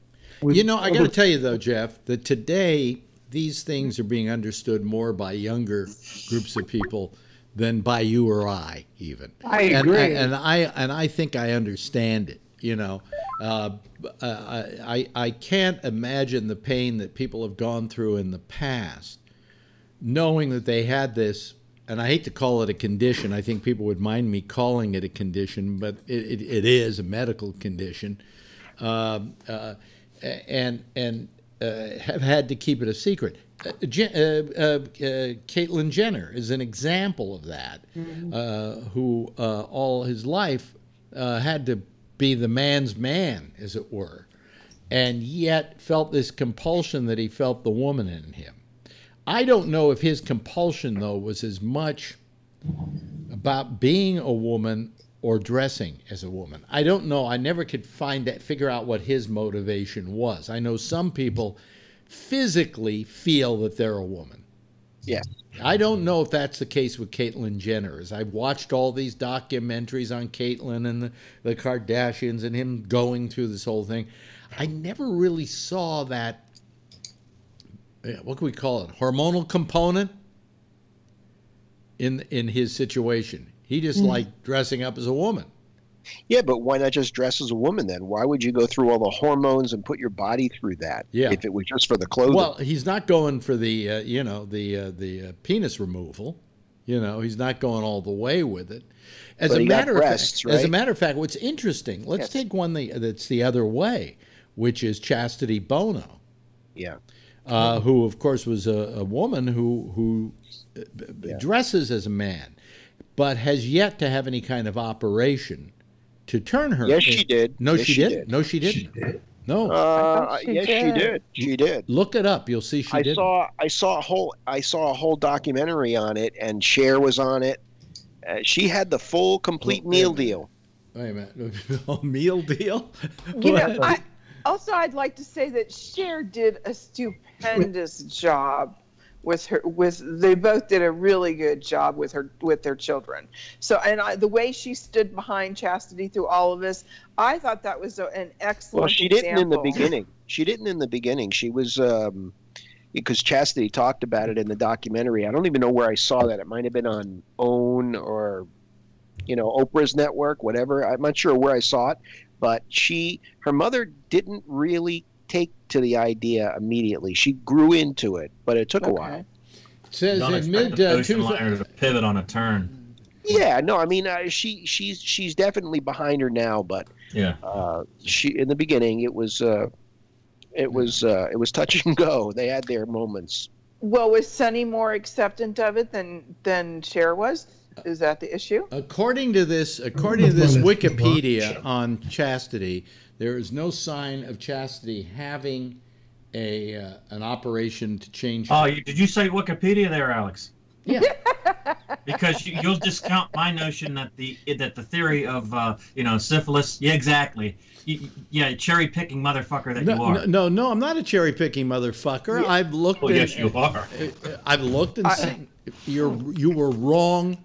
You know, I got to tell you though, Jeff, that today these things are being understood more by younger groups of people than by you or I even. I agree, and I think I understand it. You know, I can't imagine the pain that people have gone through in the past, knowing that they had this. And I hate to call it a condition. I think people would mind me calling it a condition, but it is a medical condition, and have had to keep it a secret. Caitlyn Jenner is an example of that, who all his life had to be the man's man, as it were, and yet felt this compulsion that he felt the woman in him. I don't know if his compulsion, though, was as much about being a woman or dressing as a woman. I don't know. I never could figure out what his motivation was. I know some people physically feel that they're a woman. Yeah. I don't know if that's the case with Caitlyn Jenner. As I've watched all these documentaries on Caitlyn and the Kardashians and him going through this whole thing, I never really saw that. What can we call it? Hormonal component in his situation. He just liked dressing up as a woman. Yeah, but why not just dress as a woman then? Why would you go through all the hormones and put your body through that? Yeah. If it was just for the clothing. Well, he's not going for the the penis removal. You know, he's not going all the way with it. As a matter of fact, what's interesting. Let's take one that's the other way, which is Chastity Bono. Yeah. Who, of course, was a woman who dresses as a man, but has yet to have any kind of operation to turn her. Yes, she did. No, yes, she didn't. No, she didn't. She did. No. Yes, she did. She did. Look it up. You'll see she did. I saw a whole documentary on it, and Cher was on it. She had the full, complete meal deal. Wait a minute. Meal deal? You know, I'd like to say that Cher did a stupendous job they both did a really good job with their children. So, and the way she stood behind Chastity through all of this, I thought that was an excellent. Well, she didn't in the beginning. She didn't in the beginning. She was because Chastity talked about it in the documentary. I don't even know where I saw that. It might have been on OWN or, Oprah's network, whatever. I'm not sure where I saw it. But her mother didn't really take to the idea immediately. She grew into it, but it took a while. It says in mid to pivot on a turn. Yeah, no, I mean she's definitely behind her now, but she in the beginning it was touch and go. They had their moments. Well, was Sonny more acceptant of it than Cher was? Is that the issue? According to this Wikipedia on Chastity, there is no sign of Chastity having an operation to change. Oh, did you say Wikipedia there, Alex? Yeah. Because you'll discount my notion that the theory of syphilis. Yeah, exactly. Cherry picking motherfucker that you are. No, I'm not a cherry picking motherfucker. Yeah. I've looked. Well, yes, you are. I've looked and seen. You were wrong.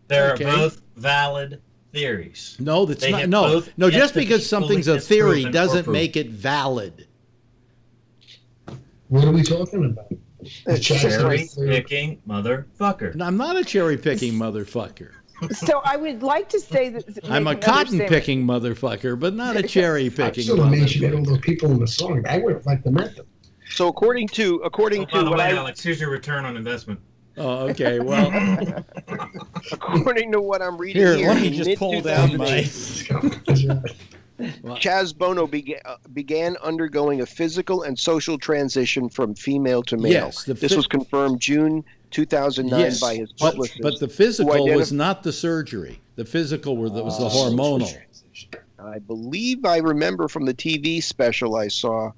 They're both valid theories. No, that's not. No. Just because something's a theory doesn't make it valid. What are we talking about? A cherry picking motherfucker. No, I'm not a cherry picking motherfucker. So I would like to say that I'm a cotton picking motherfucker, but not a cherry picking. I'm so amazed you get all those people in the song. I would have liked to meet them. So according to by the way, Alex, here's your return on investment. Oh, okay. Well, according to what I'm reading here, let me just pull down my. Chaz Bono began undergoing a physical and social transition from female to male. Yes, this was confirmed June 2009 by his publicist. But the physical was not the surgery. The physical was the hormonal. I believe I remember from the TV special I saw.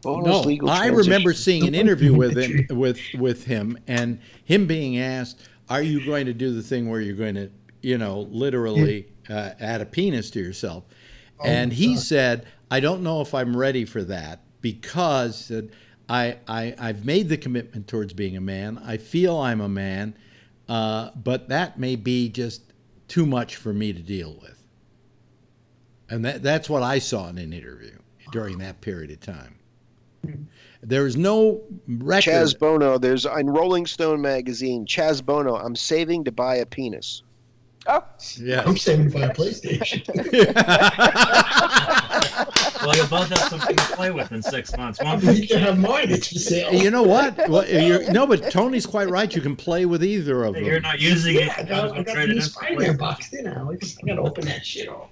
No, I remember seeing an interview with him and him being asked, "Are you going to do the thing where you're going to, literally add a penis to yourself?" And he said, "I don't know if I'm ready for that because I've made the commitment towards being a man. I feel I'm a man, but that may be just too much for me to deal with. And that's what I saw in an interview during that period of time. There is no record. Chaz Bono, there's in Rolling Stone magazine, Chaz Bono, I'm saving to buy a penis. Oh, yeah. I'm saving to buy a PlayStation. Well, you'll both have something to play with in 6 months. You can have mine. It's for sale. You know what? No, but Tony's quite right. You can play with either of them. You're not using it. I got the new Spider-Man box in, Alex. I got to open that shit off.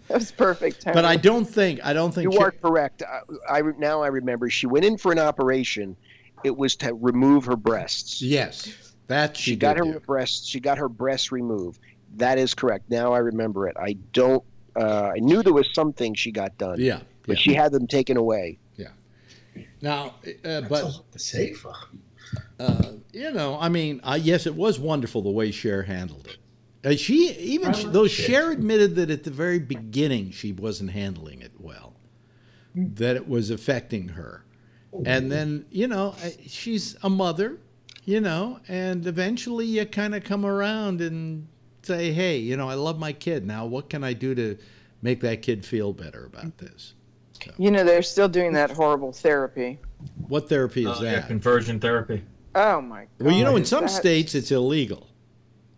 That was perfect, Tony. But I don't think you are correct. Now I remember she went in for an operation. It was to remove her breasts. Yes, that she got her breasts. She got her breasts removed. That is correct. Now I remember it. I don't. I knew there was something she got done. Yeah, but she had them taken away. Yeah. Now, but safer. I mean, yes, it was wonderful the way Cher handled it. Though Cher admitted that at the very beginning she wasn't handling it well, that it was affecting her. And then, she's a mother, and eventually you kind of come around and say, hey, I love my kid. Now, what can I do to make that kid feel better about this? So. They're still doing that horrible therapy. What therapy is that? Yeah, conversion therapy. Oh, my God. Well, in some states it's illegal.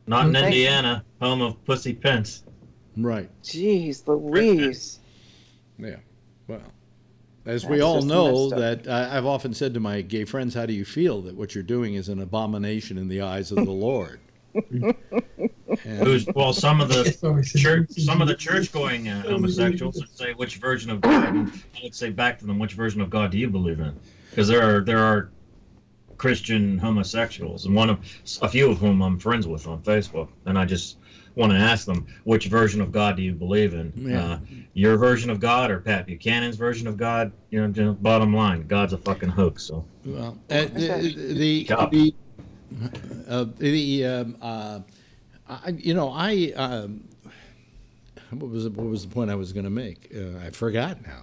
Not in Indiana, home of Pussy Pence. Right. Jeez Louise. Yeah. Well, as we all know, that I've often said to my gay friends, how do you feel that what you're doing is an abomination in the eyes of the Lord? Some of the church-going homosexuals would say, which version of God? And I would say back to them, which version of God do you believe in? Because there are Christian homosexuals, and a few of whom I'm friends with on Facebook, and I just want to ask them, which version of God do you believe in? Yeah. Your version of God or Pat Buchanan's version of God? Bottom line, God's a fucking hoax. So, well, what was the point I was going to make? I forgot now.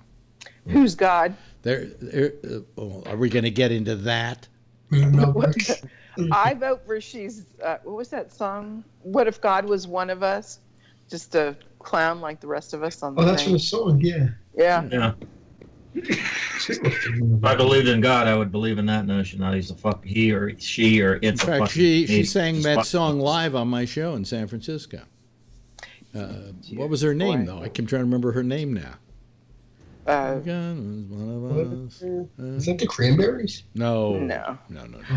Who's God? Are we going to get into that? I vote for what was that song? What if God was one of us? Just a clown like the rest of us on the that's from the song, yeah. Yeah. If I believed in God, I would believe in that notion. Not he's a fuck, he or she or it's in fact, she sang that song live on my show in San Francisco. What was her name, though? I'm trying to remember her name now. Is that the Cranberries? No.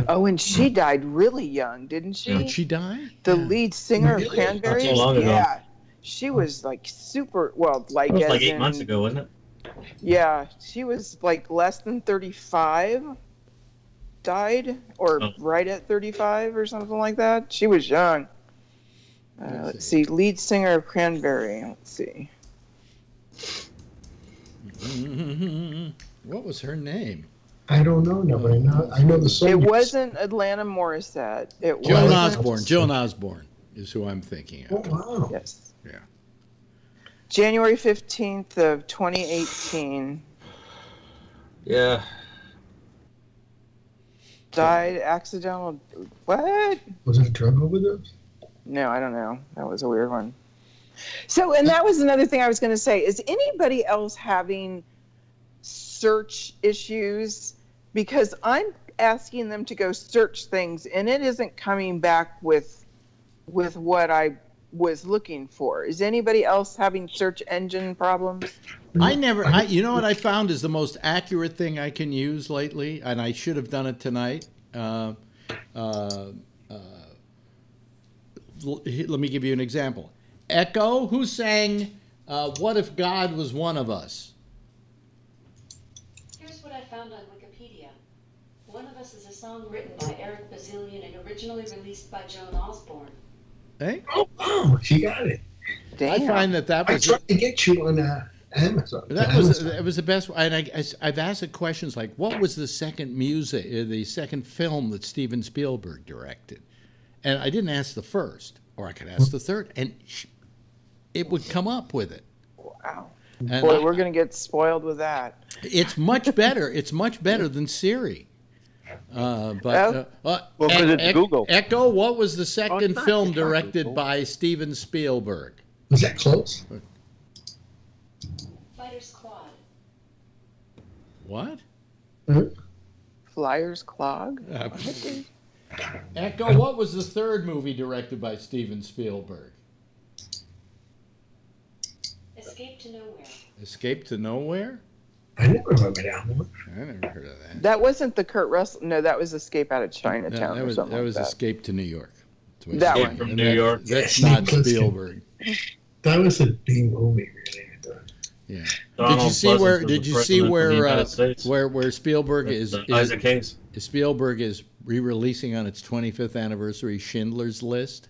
Oh, and she died really young, didn't she? Did she die? The lead singer of Cranberries? Not so long ago. Yeah. She was like super, like... It was like 8 months ago, wasn't it? Yeah, she was like less than 35, died, or right at 35 or something like that. She was young. Let's see, lead singer of Cranberry. Let's see. What was her name? I don't know now, but I know the song. It wasn't Atlanta Morissette. It Joan was Osborne. Joan Osborne is who I'm thinking of. Oh, wow. Yes. Yeah. January 15th of 2018. Yeah. Died accidental. What? Was it a drug overdose? No, I don't know. That was a weird one. So, and that was another thing I was going to say. Is anybody else having search issues? Because I'm asking them to go search things, and it isn't coming back with what I was looking for. Is anybody else having search engine problems? You know what I found is the most accurate thing I can use lately, and I should have done it tonight. Let me give you an example. Echo, who sang What If God Was One of Us? Here's what I found on Wikipedia. One of Us is a song written by Eric Bazilian and originally released by Joan Osborne. Hey? Oh, she got it. Damn. I find that was... I tried to get you on Amazon. It was the best. And I've asked it questions like, what was the second film that Steven Spielberg directed? And I didn't ask the first, or I could ask the third, and it would come up with it. Wow. And Boy, we're going to get spoiled with that. It's much better. It's much better than Siri. it's Google. Echo, what was the second film directed by Steven Spielberg? Was that close? Fighter's Quad. What? Flyers Clog? Echo, what was the third movie directed by Steven Spielberg? Escape to Nowhere. Escape to Nowhere? I never remember that one. I never heard of that. That wasn't the Kurt Russell. No, that was Escape Out of Chinatown that or was, something that was like that. Escape to New York. That one. From New York. That's not Spielberg. That was a B movie, really. I thought. Yeah. Donald Did you see Pleasance where? was Did the you see president of the where United States. Spielberg is? Isaac Hayes. Spielberg is re-releasing on its 25th anniversary Schindler's List.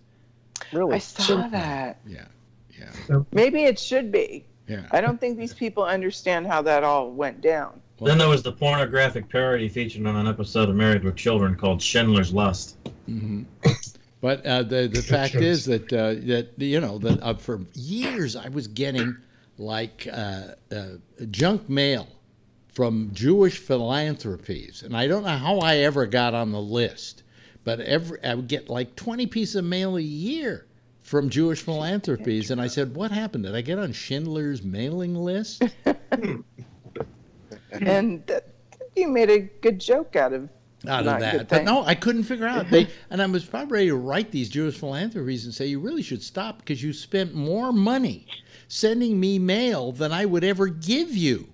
Really? I saw that. Yeah. Maybe it should be. Yeah. I don't think these people understand how that all went down. Then there was the pornographic parody featured on an episode of Married with Children called Schindler's Lust. Mm-hmm. But the fact is that for years I was getting like junk mail from Jewish philanthropies, and I don't know how I ever got on the list, but I would get like 20 pieces of mail a year from Jewish philanthropies, and I said, "What happened? Did I get on Schindler's mailing list?" And you made a good joke out of that. But no, I couldn't figure out. And I was probably ready to write these Jewish philanthropies and say, you really should stop because you spent more money sending me mail than I would ever give you.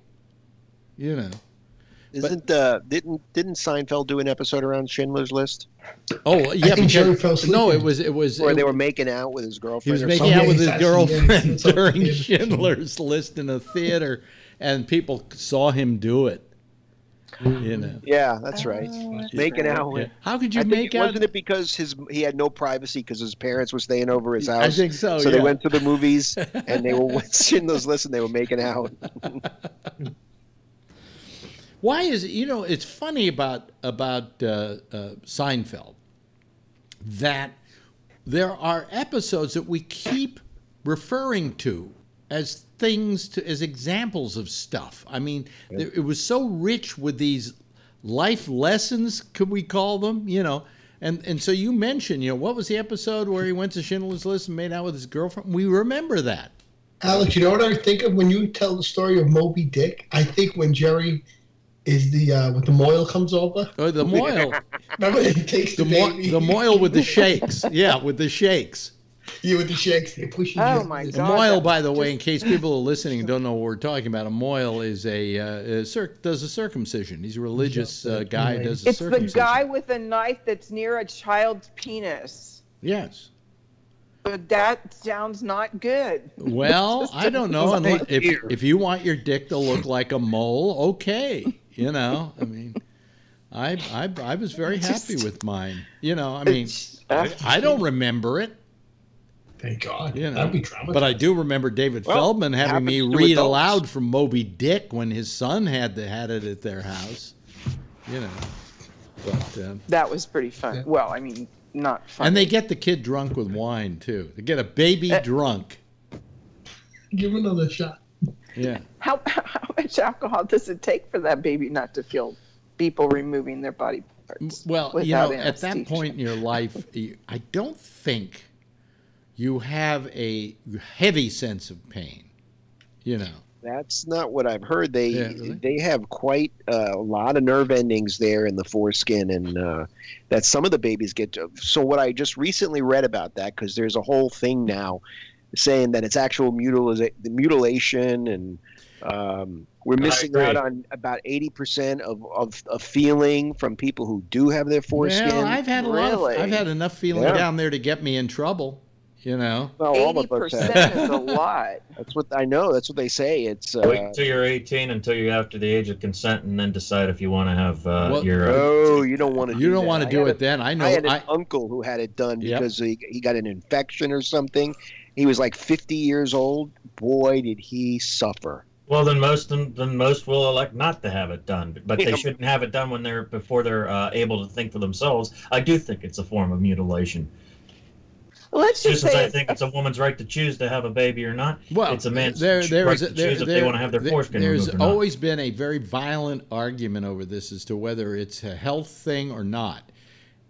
You know. Didn't Seinfeld do an episode around Schindler's List? Oh yeah, because no, it was where they were making out with his girlfriend. He was making out with his girlfriend during Schindler's List in a theater, and people saw him do it. You know. Yeah, that's right. Making out with. How could you make out? Wasn't it because he had no privacy because his parents were staying over his house? I think so. So they went to the movies and they were with Schindler's List and they were making out. Why is it? You know, it's funny about Seinfeld that there are episodes that we keep referring to as as examples of stuff. I mean, it was so rich with these life lessons, could we call them? You know, and so you mentioned, you know, what was the episode where he went to Schindler's List and made out with his girlfriend? We remember that. Alex, you know what I think of when you tell the story of Moby Dick? I think when Jerry is when the moil comes over. Oh, the moil. Remember he takes the moil with the shakes. Yeah, with the shakes. Yeah, with the shakes. They push you. Oh my God! A moil, by the way, in case people are listening and don't know what we're talking about, a moil is does a circumcision. He's a religious guy. Does a circumcision. It's the guy with a knife that's near a child's penis. Yes. But that sounds not good. Well, I don't know. If you want your dick to look like a mole, okay. You know, I mean, I was very happy with mine. You know, I mean, I don't remember it. Thank God. You know, that'd be traumatizing. But I do remember David Feldman having me read aloud from Moby Dick when his son had it at their house. You know, but that was pretty fun. Yeah. Well, I mean, not fun. And they get the kid drunk with wine too. They get a baby drunk. Give him another shot. Yeah. How much alcohol does it take for that baby not to feel people removing their body parts? Well, you know, at that point in your life, I don't think you have a heavy sense of pain. You know. That's not what I've heard. They have quite a lot of nerve endings there in the foreskin, and that some of the babies get. So what I just recently read about that, because there's a whole thing now saying that it's actual mutilation, and we're missing out on about 80% of feeling from people who do have their foreskin. Well, I've had I've had enough feeling down there to get me in trouble. You know, well, 80% is a lot. That's what I know. That's what they say. It's wait until you're 18, until you're after the age of consent, and then decide if you want to have your. Oh, you don't want to. You don't want to do it then. I know. I had an uncle who had it done because he got an infection or something. He was like 50 years old. Boy, did he suffer. Well, then most will elect not to have it done, but they shouldn't have it done before they're able to think for themselves. I do think it's a form of mutilation. Let's just as I think it's a woman's right to choose to have a baby or not. Well, it's a man's right to choose if they want to have their foreskin removed or not. There's always been a very violent argument over this as to whether it's a health thing or not.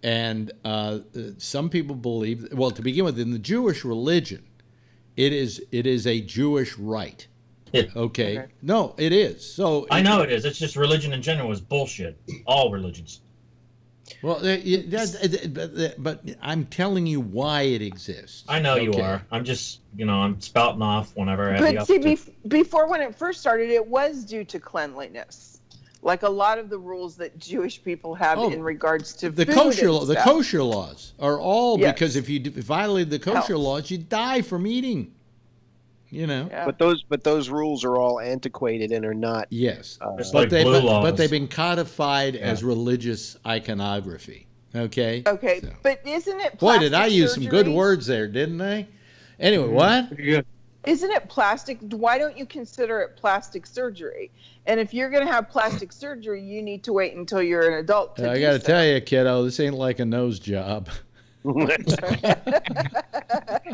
And some people believe, well, to begin with, in the Jewish religion, it is a Jewish right. Okay. No, it is. So I know it is. It's just religion in general is bullshit. All religions. Well, but I'm telling you why it exists. I know you are. I'm just, I'm spouting off whenever I have the opportunity. But see, before when it first started, it was due to cleanliness. Like a lot of the rules that Jewish people have in regards to the kosher laws are all because if you violate the kosher laws, you die from eating. Yeah. But those rules are all antiquated and are not. Yes, but they've been codified as religious iconography. Okay. Okay, so. But isn't it? Boy, did I use some good words there, didn't I? Anyway, what? Isn't it plastic? Why don't you consider it plastic surgery? And if you're going to have plastic surgery, you need to wait until you're an adult. I got to tell you, kiddo, this ain't like a nose job.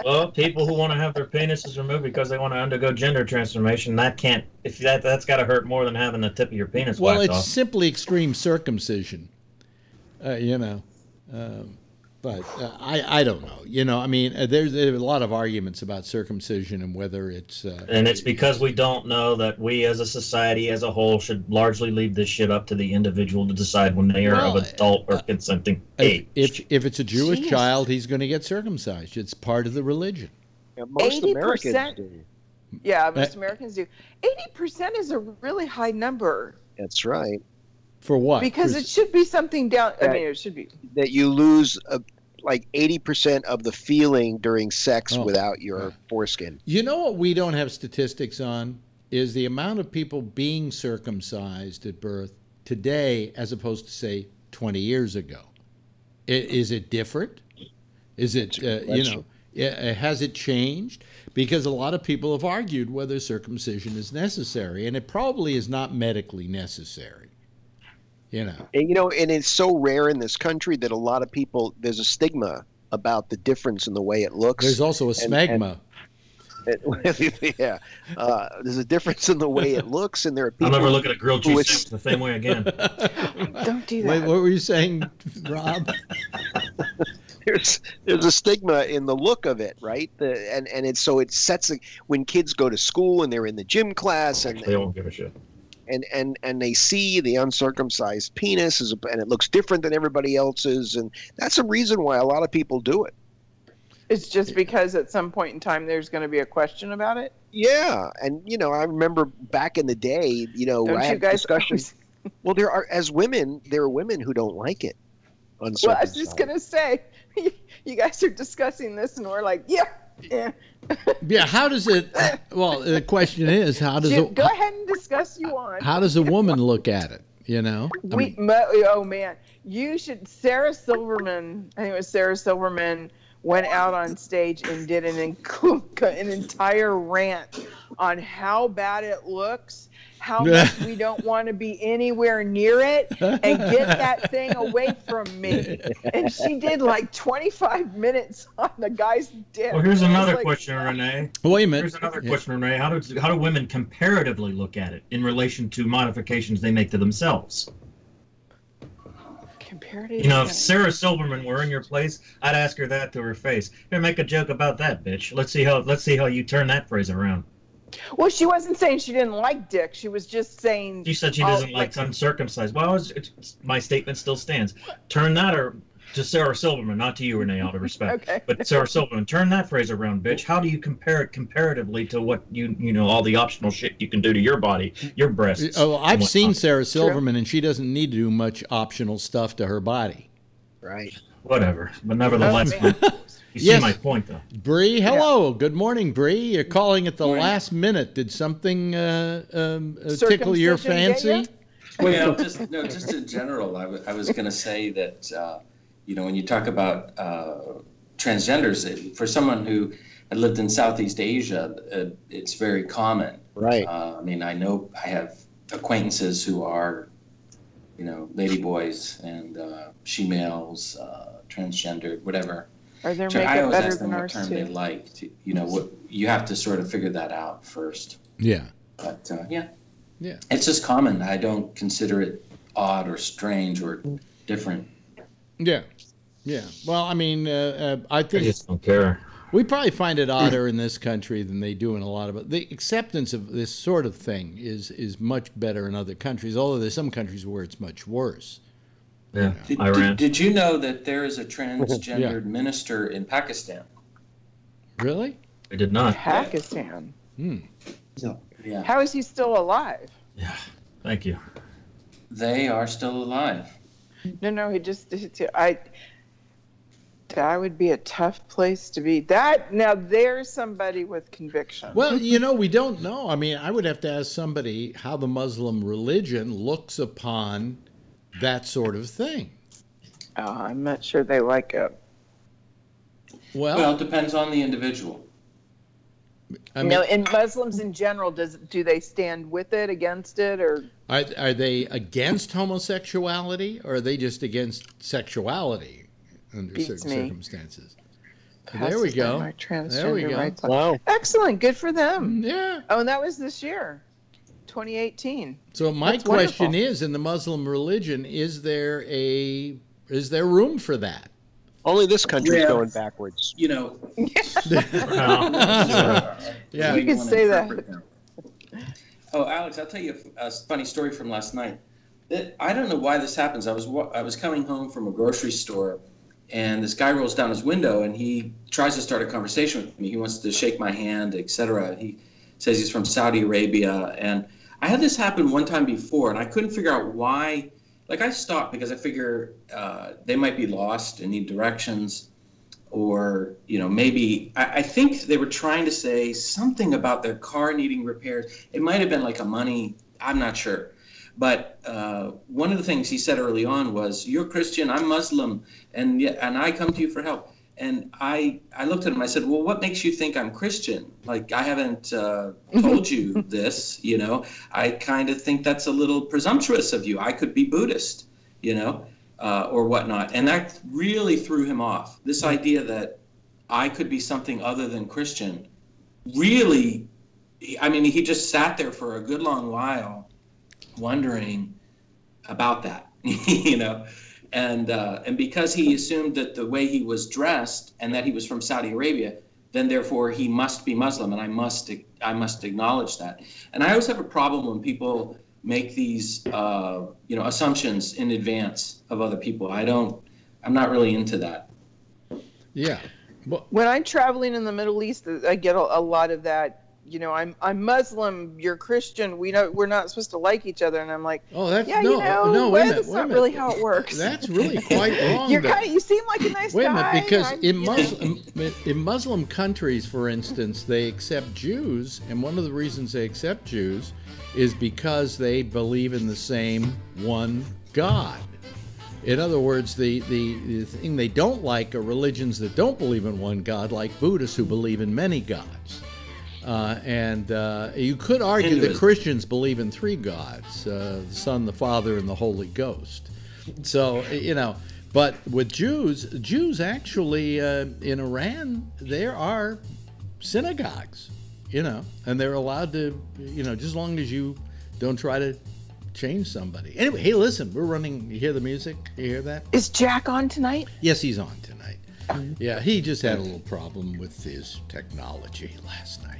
Well, people who want to have their penises removed because they want to undergo gender transformation, that's got to hurt more than having the tip of your penis whacked off. Well, it's simply extreme circumcision, but I don't know. I mean, there's a lot of arguments about circumcision and whether it's... and it's because we don't know that we as a society as a whole should largely leave this shit up to the individual to decide when they are of adult or consenting age. If it's a Jewish child, he's going to get circumcised. It's part of the religion. Yeah, most Americans do. Yeah, most Americans do. 80% is a really high number. That's right. For what? Because it should be something down. I mean, it should be that you lose like 80% of the feeling during sex without your foreskin. You know what we don't have statistics on is the amount of people being circumcised at birth today, as opposed to say 20 years ago. Is it different? Is it has it changed? Because a lot of people have argued whether circumcision is necessary, and it probably is not medically necessary. And it's so rare in this country that a lot of people, there's a stigma about the difference in the way it looks. There's also a smegma. There's a difference in the way it looks, and there are people. I'll never look at a grilled cheese sandwich the same way again. Don't do that. Wait, what were you saying, Rob? There's a stigma in the look of it, right? It sets when kids go to school and they're in the gym class and they won't give a shit. And they see the uncircumcised penis and it looks different than everybody else's, and that's a reason why a lot of people do it. It's just because at some point in time there's going to be a question about it. Yeah, and I remember back in the day, I had discussions. Well, there are women who don't like it. Well, I was just going to say, you guys are discussing this, and we're like, yeah. Yeah, how does it? Well, the question is, how does it? Go ahead and discuss you on. How does a woman look at it? Oh man, you should. Sarah Silverman, I think it was Sarah Silverman, went out on stage and did an entire rant on how bad it looks, how much we don't want to be anywhere near it, and get that thing away from me. And she did like 25 minutes on the guy's dick. Well, here's another question, Renee. Wait a minute. Here's another question, Renee. How do women comparatively look at it in relation to modifications they make to themselves? If Sarah Silverman were in your place, I'd ask her that to her face. Here, make a joke about that, bitch. Let's see how you turn that phrase around. Well, she wasn't saying she didn't like dick. She was just saying... She said she doesn't like uncircumcised. Well, my statement still stands. Turn that to Sarah Silverman, not to you, Renee, out of respect. Okay. But Sarah Silverman, turn that phrase around, bitch. How do you compare it comparatively to what all the optional shit you can do to your body, your breasts? Oh, I've seen Sarah Silverman, and she doesn't need to do much optional stuff to her body. Right. Whatever. But nevertheless... You see my point, though. Bree, hello. Yeah. Good morning, Bree. You're calling at the last minute. Did something tickle your fancy? Well, just in general, I was going to say that, when you talk about transgenders, for someone who had lived in Southeast Asia, it's very common. Right. I know I have acquaintances who are, ladyboys and she-males, transgendered, whatever. Or their So I makeup always better ask them than what ours term too. they liked. You know, what you have to sort of figure that out first. Yeah. But yeah. Yeah. It's just common. I don't consider it odd or strange or different. Yeah. Yeah. Well, I mean, I think I just don't care. we probably find it odder in this country than they do in a lot of it. The acceptance of this sort of thing is much better in other countries, although there's some countries where it's much worse. Yeah, Did you know that there is a transgendered minister in Pakistan? Really? I did not. Pakistan. So, yeah. How is he still alive? Thank you. They are still alive. No, that would be a tough place to be. Now there's somebody with conviction. Well, we don't know. I mean, I would have to ask somebody how the Muslim religion looks upon that sort of thing. I'm not sure they like it. Well, it depends on the individual. I mean, in Muslims in general, do they stand with it, against it, or are they against homosexuality, or are they just against sexuality under certain circumstances? There we go. There we go. Wow! Excellent, good for them. Yeah. Oh, and that was this year, 2018. So my That's question wonderful. is, in the Muslim religion, is there room for that? Only this country's Yeah. going backwards. You know. Yeah. You can say that. Oh, Alex, I'll tell you a funny story from last night. I don't know why this happens. I was coming home from a grocery store, and this guy rolls down his window, and he tries to start a conversation with me. He wants to shake my hand, etc. He says he's from Saudi Arabia, and I had this happen one time before, and I couldn't figure out why. Like, I stopped because I figure they might be lost and need directions, or maybe I think they were trying to say something about their car needing repairs. It might have been like a money. I'm not sure. But one of the things he said early on was, "You're Christian, I'm Muslim, and I come to you for help." And I looked at him. I said, "Well, what makes you think I'm Christian? Like, I haven't told you this. I kind of think that's a little presumptuous of you. I could be Buddhist, or whatnot." And that really threw him off. This idea that I could be something other than Christian really, I mean, he just sat there for a good long while wondering about that, and because he assumed that the way he was dressed and that he was from Saudi Arabia, then therefore he must be Muslim, and I must acknowledge that. And I always have a problem when people make these assumptions in advance of other people. I'm not really into that. Yeah. When I'm traveling in the Middle East, I get a lot of that. I'm Muslim, you're Christian. We're not supposed to like each other, and I'm like, oh, that's no, wait a minute, that's not really how it works. That's really quite wrong. You seem like a nice Wait a guy. minute, because in Muslim countries, for instance, they accept Jews, and one of the reasons they accept Jews is because they believe in the same one God. In other words, the thing they don't like are religions that don't believe in one God, like Buddhists who believe in many gods. And you could argue that Christians believe in three gods, the Son, the Father, and the Holy Ghost. So, but with Jews actually, in Iran, there are synagogues, and they're allowed to, just as long as you don't try to change somebody. Anyway, hey, listen, we're running. You hear the music? You hear that? Is Jack on tonight? Yes, he's on tonight. Yeah, he just had a little problem with his technology last night.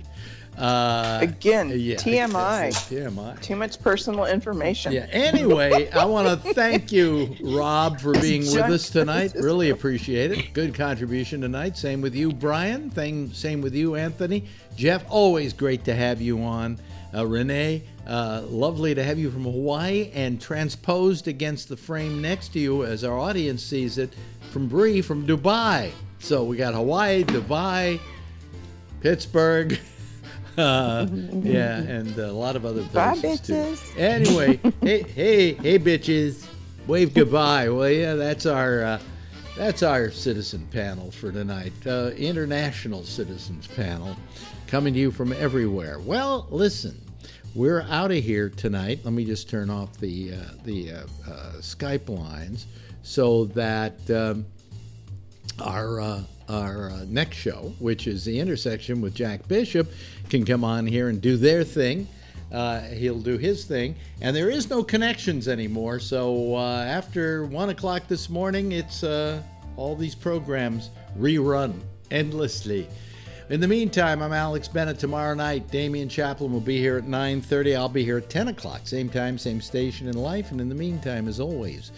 Again, TMI. TMI. Too much personal information. Yeah. Anyway, I want to thank you, Rob, for being with us tonight. Really appreciate it. Good contribution tonight. Same with you, Brian. Same with you, Anthony. Jeff, always great to have you on. Renee, lovely to have you from Hawaii, and transposed against the frame next to you, as our audience sees it, from Bree from Dubai. So we got Hawaii, Dubai, Pittsburgh. And a lot of other places. Bye, bitches. Too. Anyway, hey, bitches, wave goodbye. Well, yeah, that's our citizen panel for tonight. International citizens panel, coming to you from everywhere. Well, listen, we're out of here tonight. Let me just turn off the Skype lines so that our next show, which is The Intersection with Jack Bishop, can come on here and do their thing. He'll do his thing. And there is no connections anymore. So after 1 o'clock this morning, it's all these programs rerun endlessly. In the meantime, I'm Alex Bennett. Tomorrow night, Damian Chaplin will be here at 9:30. I'll be here at 10 o'clock. Same time, same station in life. And in the meantime, as always,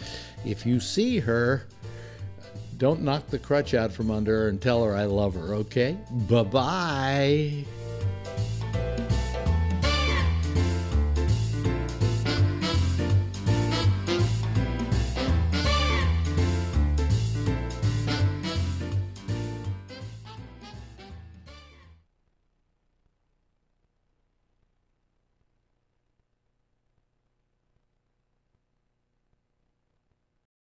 if you see her, don't knock the crutch out from under her and tell her I love her, okay? Bye-bye.